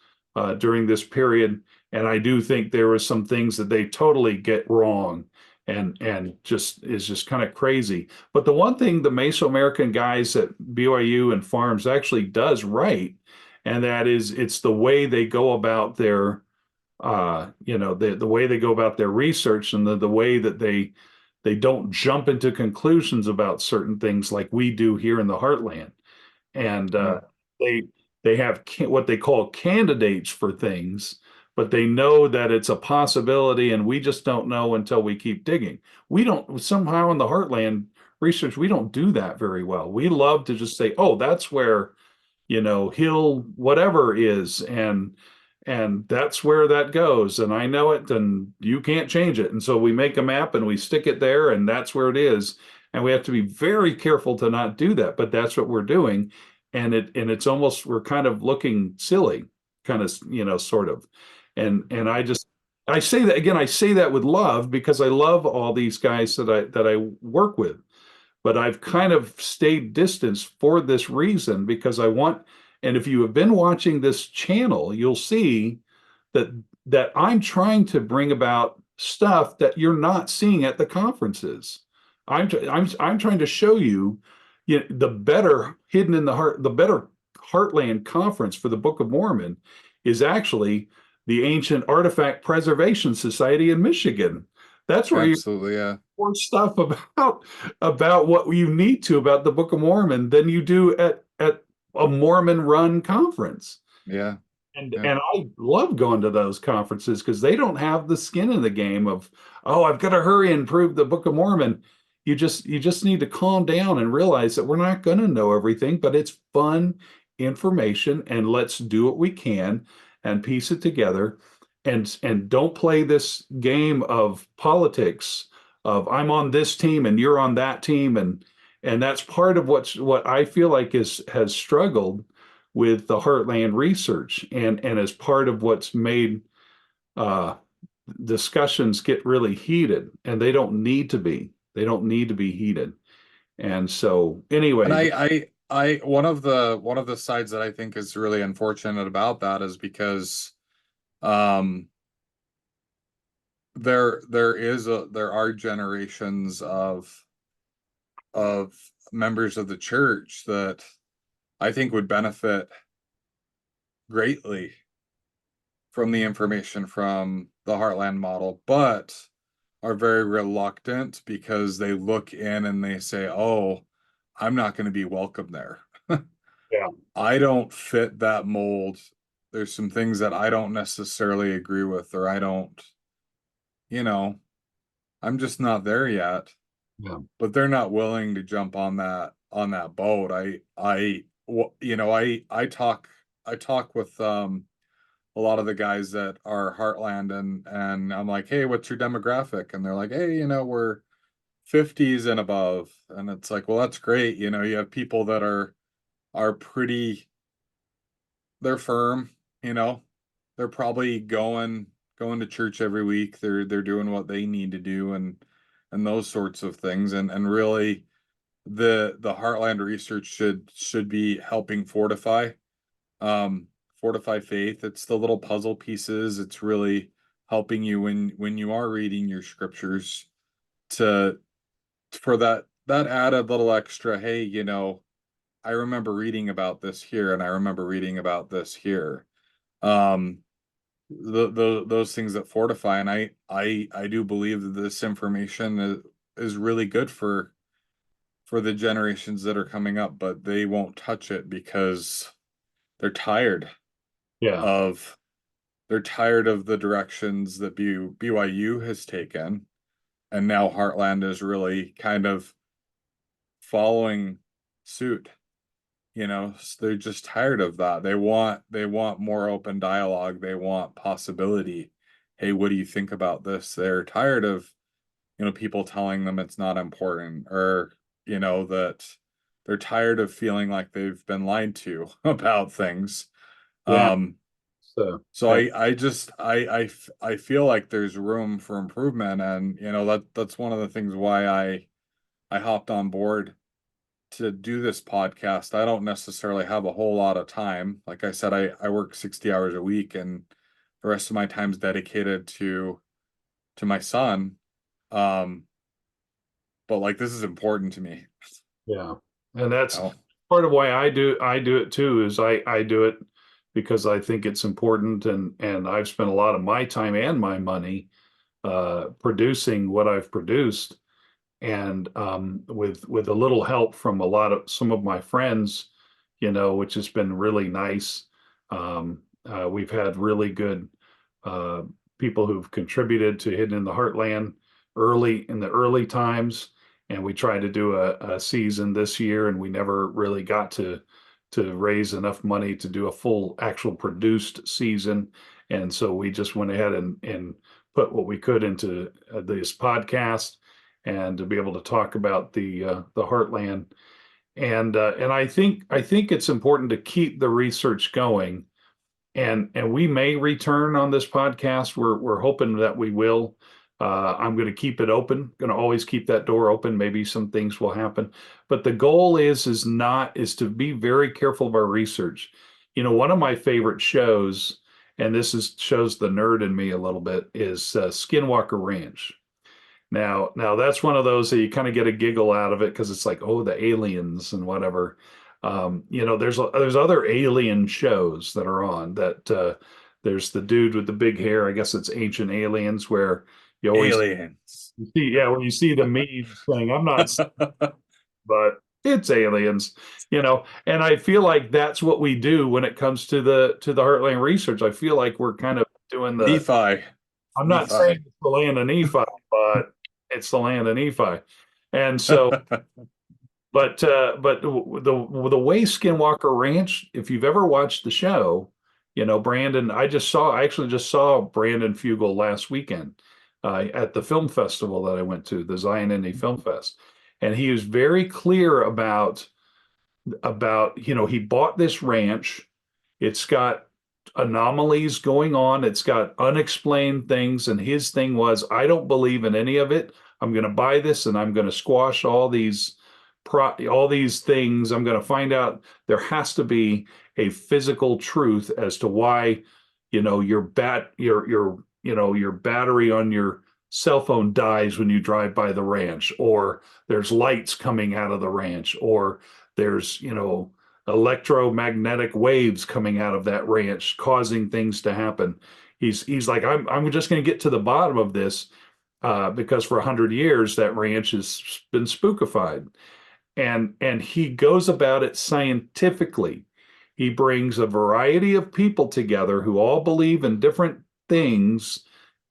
during this period, and I do think there were some things that they totally get wrong, and just is just kind of crazy. But the one thing the Mesoamerican guys at BYU and Farms actually does right, and that is it's the way they go about their the way they go about their research, and the way that they don't jump into conclusions about certain things like we do here in the Heartland. And yeah, they they have what they call candidates for things, but they know that it's a possibility, and we just don't know until we keep digging. We don't somehow in the Heartland research, we don't do that very well. We love to just say, oh, that's where hill whatever is, and that's where that goes, and I know it, and you can't change it. And so we make a map and we stick it there, and that's where it is. And we have to be very careful to not do that, but that's what we're doing. And it's almost, we're kind of looking silly, kind of, sort of. And I say that again, I say that with love, because I love all these guys that I work with, but I've kind of stayed distance for this reason, because I want, and if you have been watching this channel, you'll see that I'm trying to bring about stuff that you're not seeing at the conferences. I'm trying to show you, the better hidden in the heart, the better Heartland Conference for the Book of Mormon is actually the Ancient Artifact Preservation Society in Michigan. That's where you absolutely, yeah, more stuff about what you need to about the Book of Mormon than you do at a Mormon run conference. yeah, And yeah, and I love going to those conferences because they don't have the skin in the game of, oh, I've got to hurry and prove the Book of Mormon. You just need to calm down and realize that we're not going to know everything, but it's fun information, and let's do what we can and piece it together, and don't play this game of politics of I'm on this team and you're on that team, and that's part of what I feel like has struggled with the Heartland Research, and as part of what's made uh, discussions get really heated, and they don't need to be. They don't need to be heated. And so, and anyway, one of the sides that I think is really unfortunate about that is because um there are generations of members of the church that I think would benefit greatly from the information from the Heartland model, but are very reluctant because they look in and they say, "Oh, I'm not going to be welcome there. yeah, I don't fit that mold. There's some things that I don't necessarily agree with, or I don't, you know, I'm just not there yet." yeah, But they're not willing to jump on that boat. you know, I talk with a lot of the guys that are Heartland, and I'm like, hey, what's your demographic? And they're like, hey, you know, we're 50s and above. And it's like, well, that's great. You know, you have people that are pretty, they're firm, you know, they're probably going to church every week. They're doing what they need to do, and those sorts of things. And really the Heartland Research should be helping um fortify faith. It's the little puzzle pieces. It's really helping you when you are reading your scriptures to for that added little extra, hey, you know, I remember reading about this here and I remember reading about this here. Um those things that fortify, and I do believe that this information is really good for the generations that are coming up, but they won't touch it because they're tired Yeah. of they're tired of the directions that BYU has taken, and now Heartland is really kind of following suit. You know, they're just tired of that. They want more open dialogue. They want possibility. Hey, what do you think about this? They're tired of, you know, people telling them it's not important, or, you know, that they're tired of feeling like they've been lied to about things. Yeah. Um, So so I, I feel like there's room for improvement, and you know that's one of the things why I hopped on board to do this podcast. I don't necessarily have a whole lot of time. Like I said, I work 60 hours a week, and the rest of my time is dedicated to my son. Um, but like this is important to me. yeah. And that's You know? part of why I do it too, is I do it because I think it's important, and I've spent a lot of my time and my money producing what I've produced. And with a little help from some of my friends, you know, which has been really nice. We've had really good uh, people who've contributed to Hidden in the Heartland early in the early times, and we tried to do a season this year, and we never really got to raise enough money to do a full actual produced season, and so we just went ahead and put what we could into this podcast and to be able to talk about the Heartland. And I think it's important to keep the research going. And we may return on this podcast. We're hoping that we will. I'm going to keep it open. Going to always keep that door open. Maybe some things will happen, but the goal is to be very careful of our research. You know, one of my favorite shows, and this is shows the nerd in me a little bit, is Skinwalker Ranch. Now that's one of those that you kind of get a giggle out of it because it's like, oh, the aliens and whatever. You know, there's other alien shows that are on that. There's the dude with the big hair. I guess it's Ancient Aliens, where you always Aliens. see, yeah, when you see the meme saying, "I'm not," but it's aliens. You know, and I feel like that's what we do when it comes to the Heartland Research. I feel like we're kind of doing the. Nephi. I'm not saying Nephi. it's the land of Nephi, but it's the land of Nephi. And so, but the way Skinwalker Ranch, if you've ever watched the show, you know, I actually just saw Brandon Fugel last weekend at the film festival that I went to, the Zion Indie Film Fest. And he was very clear about, you know, he bought this ranch. It's got anomalies going on. It's got unexplained things. And his thing was, I don't believe in any of it. I'm going to buy this and I'm going to squash all these things. I'm going to find out there has to be a physical truth as to why, you know, your battery on your cell phone dies when you drive by the ranch, or there's lights coming out of the ranch, or there's, you know, electromagnetic waves coming out of that ranch causing things to happen. He's like, I'm just going to get to the bottom of this because for 100 years that ranch has been spookified, and he goes about it scientifically. He brings a variety of people together who all believe in different things,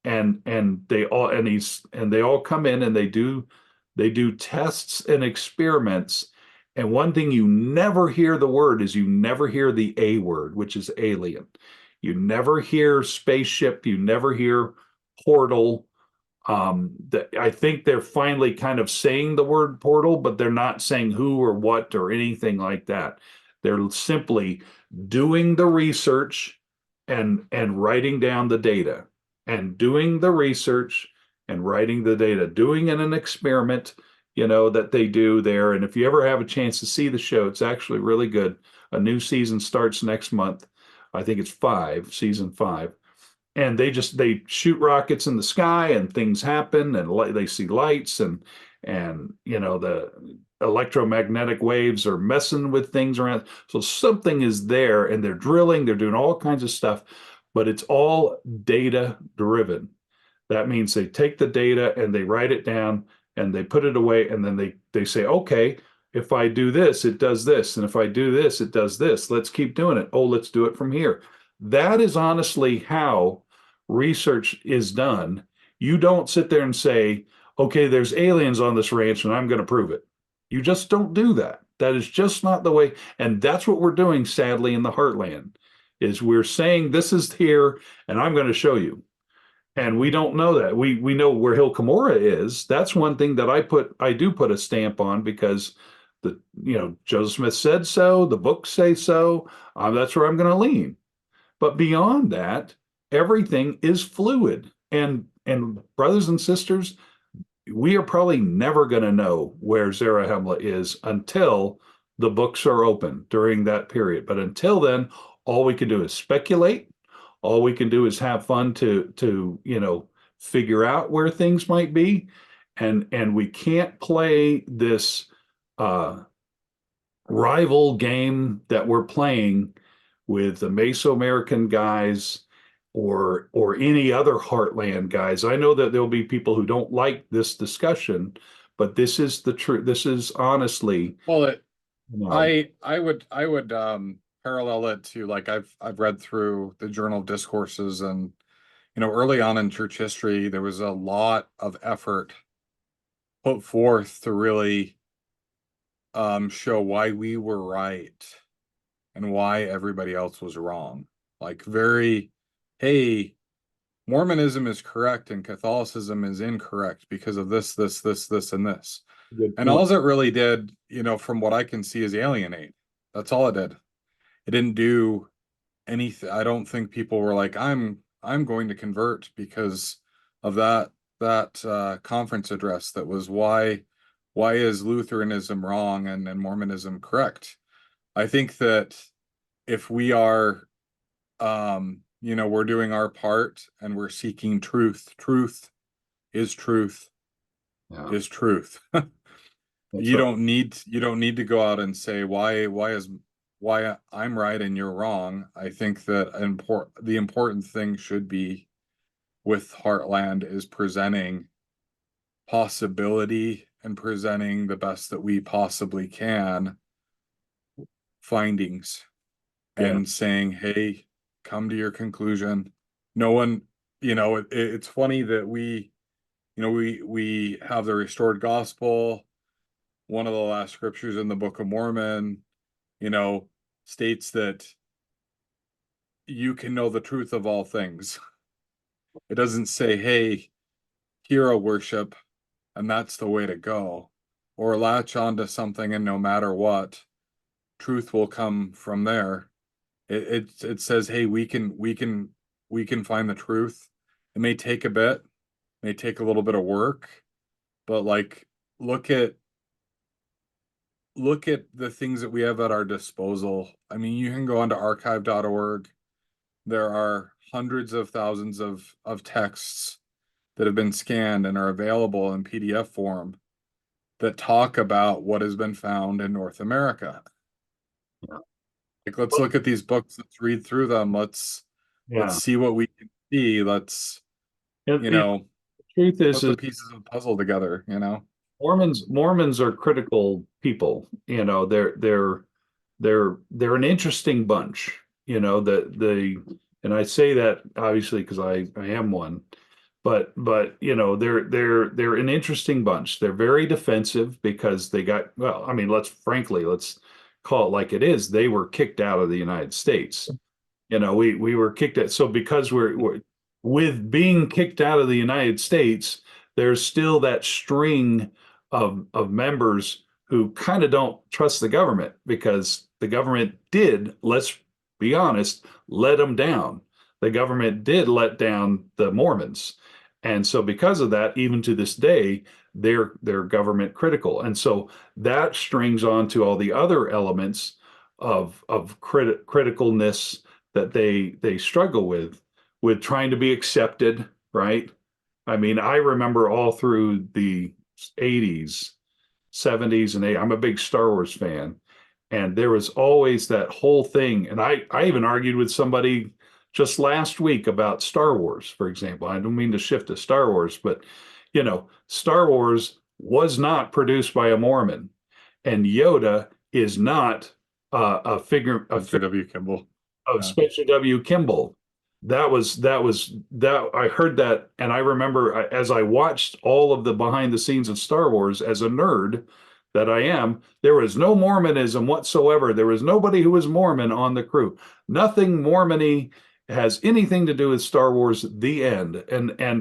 and they all come in and they do tests and experiments, And one thing you never hear the word is you never hear the A word, which is alien. You never hear spaceship. You never hear portal. I think they're finally kind of saying the word portal, but they're not saying who or what or anything like that. They're simply doing the research and writing down the data and doing the research and writing the data, doing in an experiment, that they do there. And if you ever have a chance to see the show, it's actually really good. A new season starts next month. I think it's season five, and they shoot rockets in the sky and things happen and they see lights and the electromagnetic waves are messing with things around, so something is there, and they're drilling, they're doing all kinds of stuff, but it's all data driven. That means they take the data and they write it down and they put it away, and then they say, okay, if I do this it does this, and if I do this it does this, let's keep doing it. Oh, let's do it from here. That is honestly how research is done. You don't sit there and say, okay, there's aliens on this ranch and I'm going to prove it. You just don't do that. That is just not the way. And that's what we're doing, sadly, in the Heartland, is we're saying this is here and I'm going to show you. And we don't know that. We know where Hill Cumorah is. That's one thing that I do put a stamp on, because Joseph Smith said so, the books say so. That's where I'm going to lean. But beyond that, everything is fluid. And brothers and sisters, we are probably never going to know where Zarahemla is until the books are open during that period. But until then, all we can do is speculate. All we can do is have fun to figure out where things might be. And we can't play this rival game that we're playing with the Mesoamerican guys or any other Heartland guys. I know that there'll be people who don't like this discussion, but this is the truth. This is honestly, Well, you know, I would parallel it to, like, I've read through the Journal of Discourses, and early on in church history there was a lot of effort put forth to really show why we were right and why everybody else was wrong. Like, hey, Mormonism is correct and Catholicism is incorrect because of this, and this. good And point. all it really did, from what I can see, is alienate. That's all it did. It didn't do anything. I don't think people were like, I'm going to convert because of that conference address that was why is Lutheranism wrong and Mormonism correct? I think that if we are we're doing our part and we're seeking truth. Truth is truth Yeah, is truth. that's You right. don't need to go out and say why I'm right and you're wrong. I think that the important thing should be with Heartland is presenting possibility and presenting the best that we possibly can findings, Yeah, and saying, hey, come to your conclusion. No one, it's funny that we have the restored gospel. One of the last scriptures in the Book of Mormon, you know, states that you can know the truth of all things. It doesn't say, hey, hero worship, and that's the way to go, or latch onto something, and no matter what, truth will come from there. It says, hey, we can find the truth. It may take a bit, may take a little bit of work, but like, look at the things that we have at our disposal. I mean, you can go onto archive.org. There are hundreds of thousands of texts that have been scanned and are available in PDF form that talk about what has been found in North America. yeah, Like, let's look at these books, let's read through them, let's yeah. see what we can see. Let's, And, you and know, the truth put is the pieces of the puzzle together. Mormons are critical people. They're an interesting bunch. And I say that obviously because I am one. but you know, they're an interesting bunch. They're very defensive because they got, well, I mean, let's call it like it is. They were kicked out of the United States. You know, we were kicked out. So because we're with being kicked out of the United States, there's still that string of members who kind of don't trust the government because the government did, let's be honest, let them down. The government did let down the Mormons. And so because of that, even to this day, they're government critical. And so that strings on to all the other elements of criticalness that they struggle with trying to be accepted, right? I mean, I remember all through the 80s, 70s, and 80s, I'm a big Star Wars fan. And there was always that whole thing. And I even argued with somebody just last week about Star Wars, for example. I don't mean to shift to Star Wars, but you know, Star Wars was not produced by a Mormon, and Yoda is not a figure of Mr. W. Kimball. Spencer W. Kimball. That I heard that, and I remember as I watched all of the behind the scenes of Star Wars as a nerd that I am, there was no Mormonism whatsoever. There was nobody who was Mormon on the crew. Nothing Mormony has anything to do with Star Wars, the end.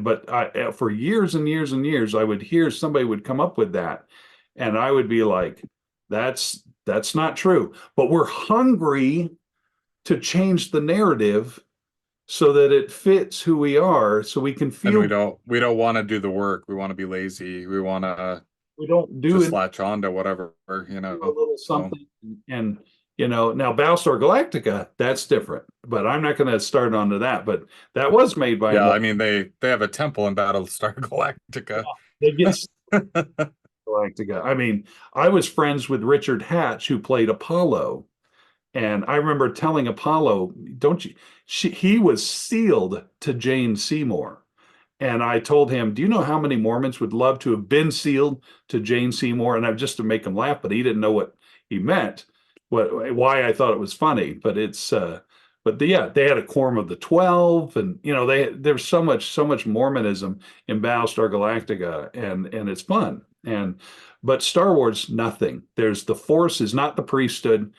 But for years and years and years, I would hear somebody would come up with that, and I would be like, that's not true. But we're hungry to change the narrative so that it fits who we are, so we can feel. And we don't want to do the work. We want to be lazy. We want to we don't do just it, latch on to whatever, you know. a little something. And you know, now Battlestar Galactica, that's different, but I'm not going to start onto that. But that was made by Yeah, I mean they have a temple in Battlestar Galactica. they get Galactica. I mean, I was friends with Richard Hatch, who played Apollo. And I remember telling Apollo, don't you? He was sealed to Jane Seymour. And I told him, do you know how many Mormons would love to have been sealed to Jane Seymour? And I just to make him laugh, but he didn't know what he meant, why I thought it was funny. But yeah, they had a quorum of the 12, and you know, there's so much Mormonism in Battlestar Galactica, and it's fun. But Star Wars, nothing. There's the Force is not the priesthood.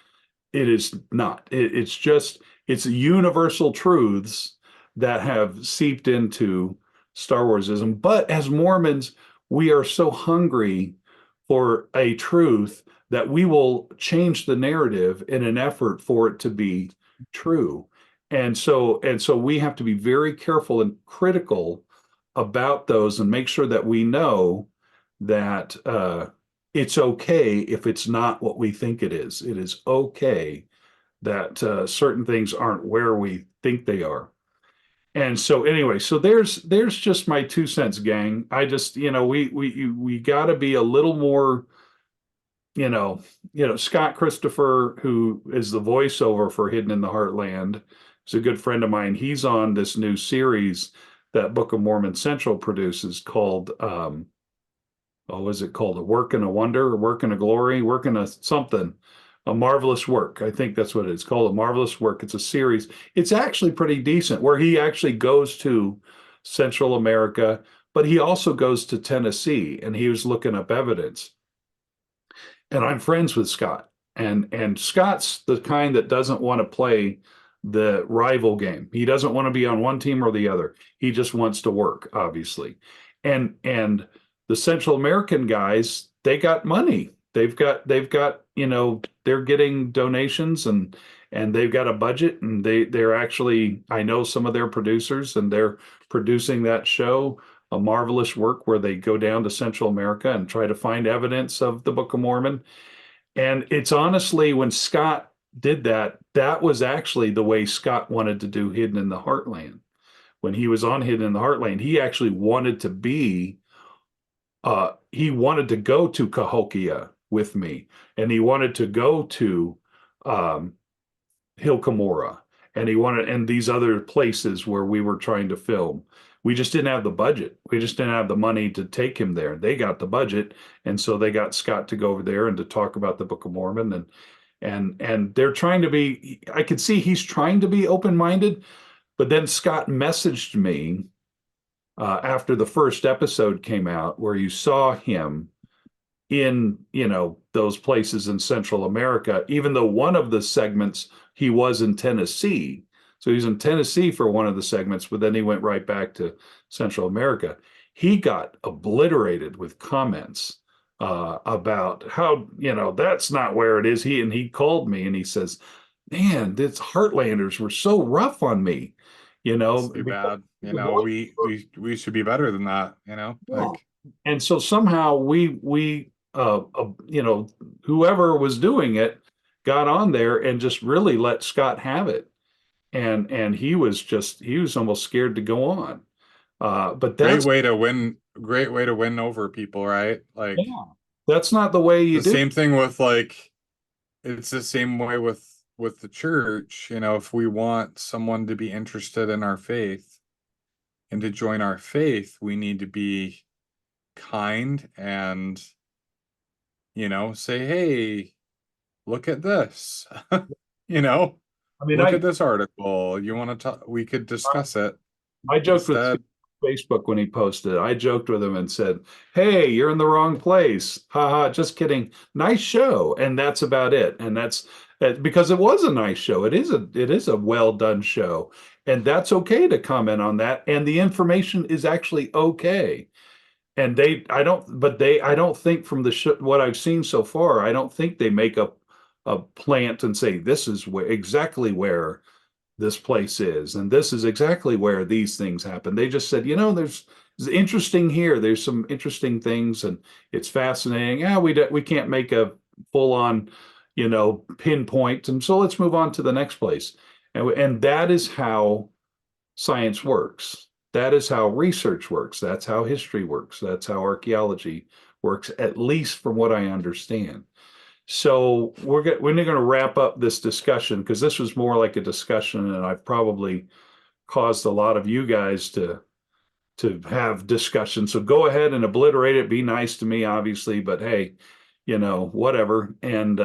It is not. It's universal truths that have seeped into Star Warsism. But as Mormons, we are so hungry for a truth that we will change the narrative in an effort for it to be true. And so we have to be very careful and critical about those and make sure that we know that it's okay if it's not what we think it is. It is okay that certain things aren't where we think they are. And so anyway, so there's just my 2 cents, gang. I just, you know, we got to be a little more, Scott Christopher, who is the voiceover for Hidden in the Heartland, is a good friend of mine. He's on this new series that Book of Mormon Central produces called is it called? A Work and a Wonder, a Work and a Glory, Work and a something, a Marvelous Work. I think that's what it's called, a Marvelous Work. It's a series. It's actually pretty decent, where he actually goes to Central America, but he also goes to Tennessee, and he was looking up evidence. And I'm friends with Scott, and Scott's the kind that doesn't want to play the rival game. He doesn't want to be on one team or the other. He just wants to work, obviously. And the Central American guys, they got money. They've got, they're getting donations, and they've got a budget, and they're actually, I know some of their producers, and they're producing that show, A Marvelous Work, where they go down to Central America and try to find evidence of the Book of Mormon. And it's honestly, when Scott did that, that was actually the way Scott wanted to do Hidden in the Heartland. When he was on Hidden in the Heartland, he actually wanted to go to Cahokia with me, and he wanted to go to Hill Cumorah, and these other places where we were trying to film. We just didn't have the budget. We just didn't have the money to take him there. They got the budget, and so they got Scott to go over there and to talk about the Book of Mormon, and they're trying to be. I could see he's trying to be open-minded, but then Scott messaged me after the first episode came out, where you saw him in, those places in Central America, even though one of the segments he was in Tennessee. So he was in Tennessee for one of the segments, but then he went right back to Central America. He got obliterated with comments about how, that's not where it is. He called me and he says, "Man, this Heartlanders were so rough on me, That's too because bad. We should be better than that, yeah. And so somehow whoever was doing it got on there and just really let Scott have it. And he was almost scared to go on. But great way to win over people, right? Like yeah, that's not the way you the do. same thing with it's the same way with the church, if we want someone to be interested in our faith and to join our faith, we need to be kind and, say, "Hey, look at this." You know, I mean, look at this article. You want to talk? We could discuss it I joked with instead. Facebook when he posted it. I joked with him and said, "Hey, you're in the wrong place." Haha, just kidding. Nice show. And that's about it. And that's because it was a nice show. It is a well done show. And that's okay to comment on that. And the information is actually okay. And I don't think from what I've seen so far, I don't think they make a plant and say this is exactly where this place is, and this is exactly where these things happen. They just said, there's interesting here. There's some interesting things, and it's fascinating. Yeah, we can't make a full on, pinpoint, and so let's move on to the next place. And that is how science works. That is how research works. That's how history works. That's how archaeology works, at least from what I understand. So we're going to wrap up this discussion because this was more like a discussion, and I've probably caused a lot of you guys to have discussion. So go ahead and obliterate it. Be nice to me, obviously, but hey, whatever. And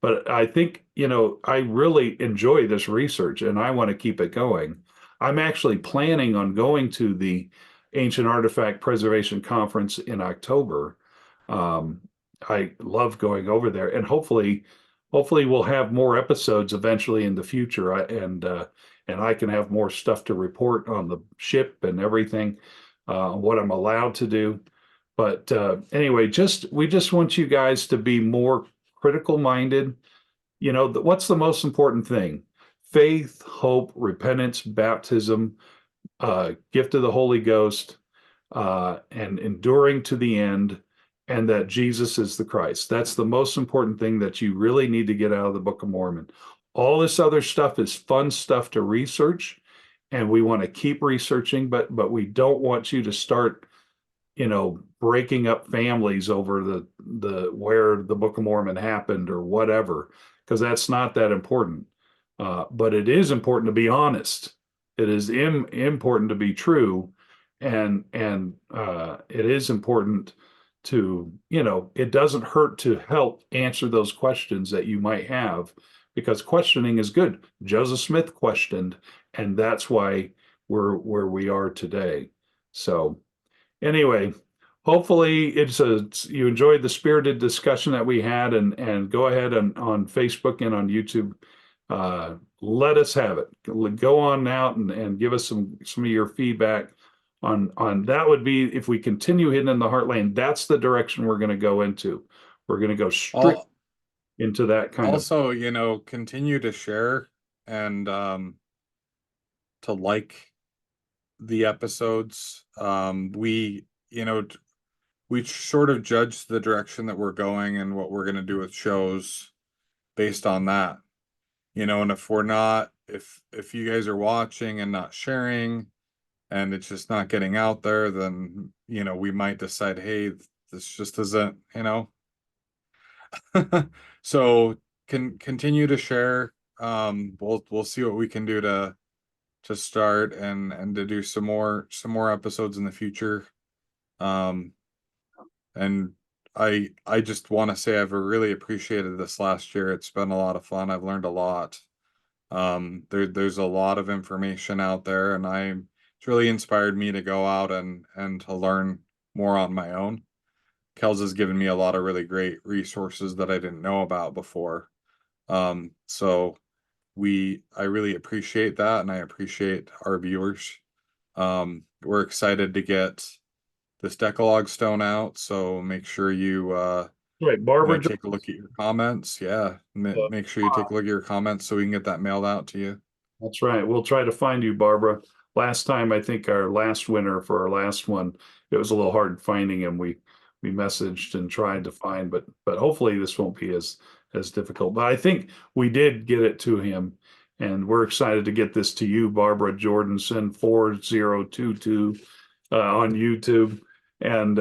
but I think, I really enjoy this research and I want to keep it going. I'm actually planning on going to the Ancient Artifact Preservation Conference in October. Um, I love going over there, and hopefully we'll have more episodes eventually in the future. And I can have more stuff to report on the ship and everything, what I'm allowed to do. But anyway, we just want you guys to be more critical minded. What's the most important thing? Faith, hope, repentance, baptism, gift of the Holy Ghost, and enduring to the end, and that Jesus is the Christ. That's the most important thing that you really need to get out of the Book of Mormon. All this other stuff is fun stuff to research, and we want to keep researching, but we don't want you to start, breaking up families over the where the Book of Mormon happened or whatever, because that's not that important. But it is important to be honest. It is important to be true, and it is important to, it doesn't hurt to help answer those questions that you might have, because questioning is good. Joseph Smith questioned, and that's why we're where we are today. So anyway, hopefully you enjoyed the spirited discussion that we had, and go ahead on Facebook and on YouTube. Let us have it. Go on out and give us some of your feedback on that. Would be, if we continue hitting in the heartland, that's the direction we're going to go into. We're going to go strict All into that kind of. Also, continue to share and to like the episodes. We sort of judge the direction that we're going and what we're going to do with shows based on that. And if we're not, if you guys are watching and not sharing and it's just not getting out there, then, we might decide, hey, this just isn't, So continue to share. We'll see what we can do to start and to do some more episodes in the future. And I just want to say I've really appreciated this last year. It's been a lot of fun. I've learned a lot. There's a lot of information out there, and I'm it's really inspired me to go out and to learn more on my own. Kels has given me a lot of really great resources that I didn't know about before. So I really appreciate that, and I appreciate our viewers. We're excited to get this Decalogue Stone out, so make sure Right, Barbara. take a look at your comments. Yeah, make sure you take a look at your comments so we can get that mailed out to you. That's right. We'll try to find you, Barbara. Last time, I think our last winner for our last one, it was a little hard finding him. We messaged and tried to find, but hopefully this won't be as difficult. But I think we did get it to him, and we're excited to get this to you, Barbara Jordanson 4022 on YouTube. And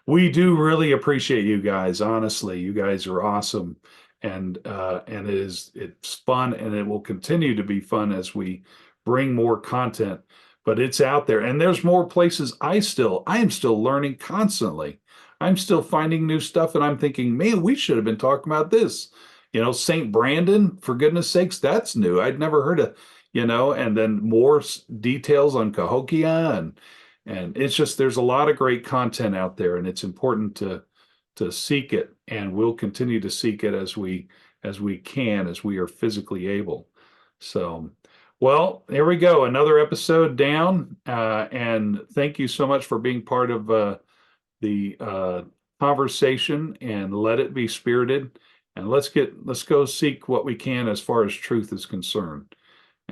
we do really appreciate you guys. Honestly, you guys are awesome, and it's fun, and it will continue to be fun as we bring more content. But it's out there, and there's more places. I am still learning constantly. I'm still finding new stuff, and I'm thinking, man, we should have been talking about this. St. Brandon, for goodness sakes, that's new. I'd never heard of, and then more details on Cahokia, and it's just there's a lot of great content out there, and it's important to seek it, and we'll continue to seek it as we can, as we are physically able. So, well, there we go, another episode down, and thank you so much for being part of the conversation, and let it be spirited, and let's go seek what we can as far as truth is concerned.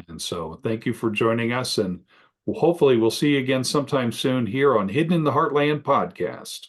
And so thank you for joining us, and hopefully we'll see you again sometime soon here on Hidden in the Heartland podcast.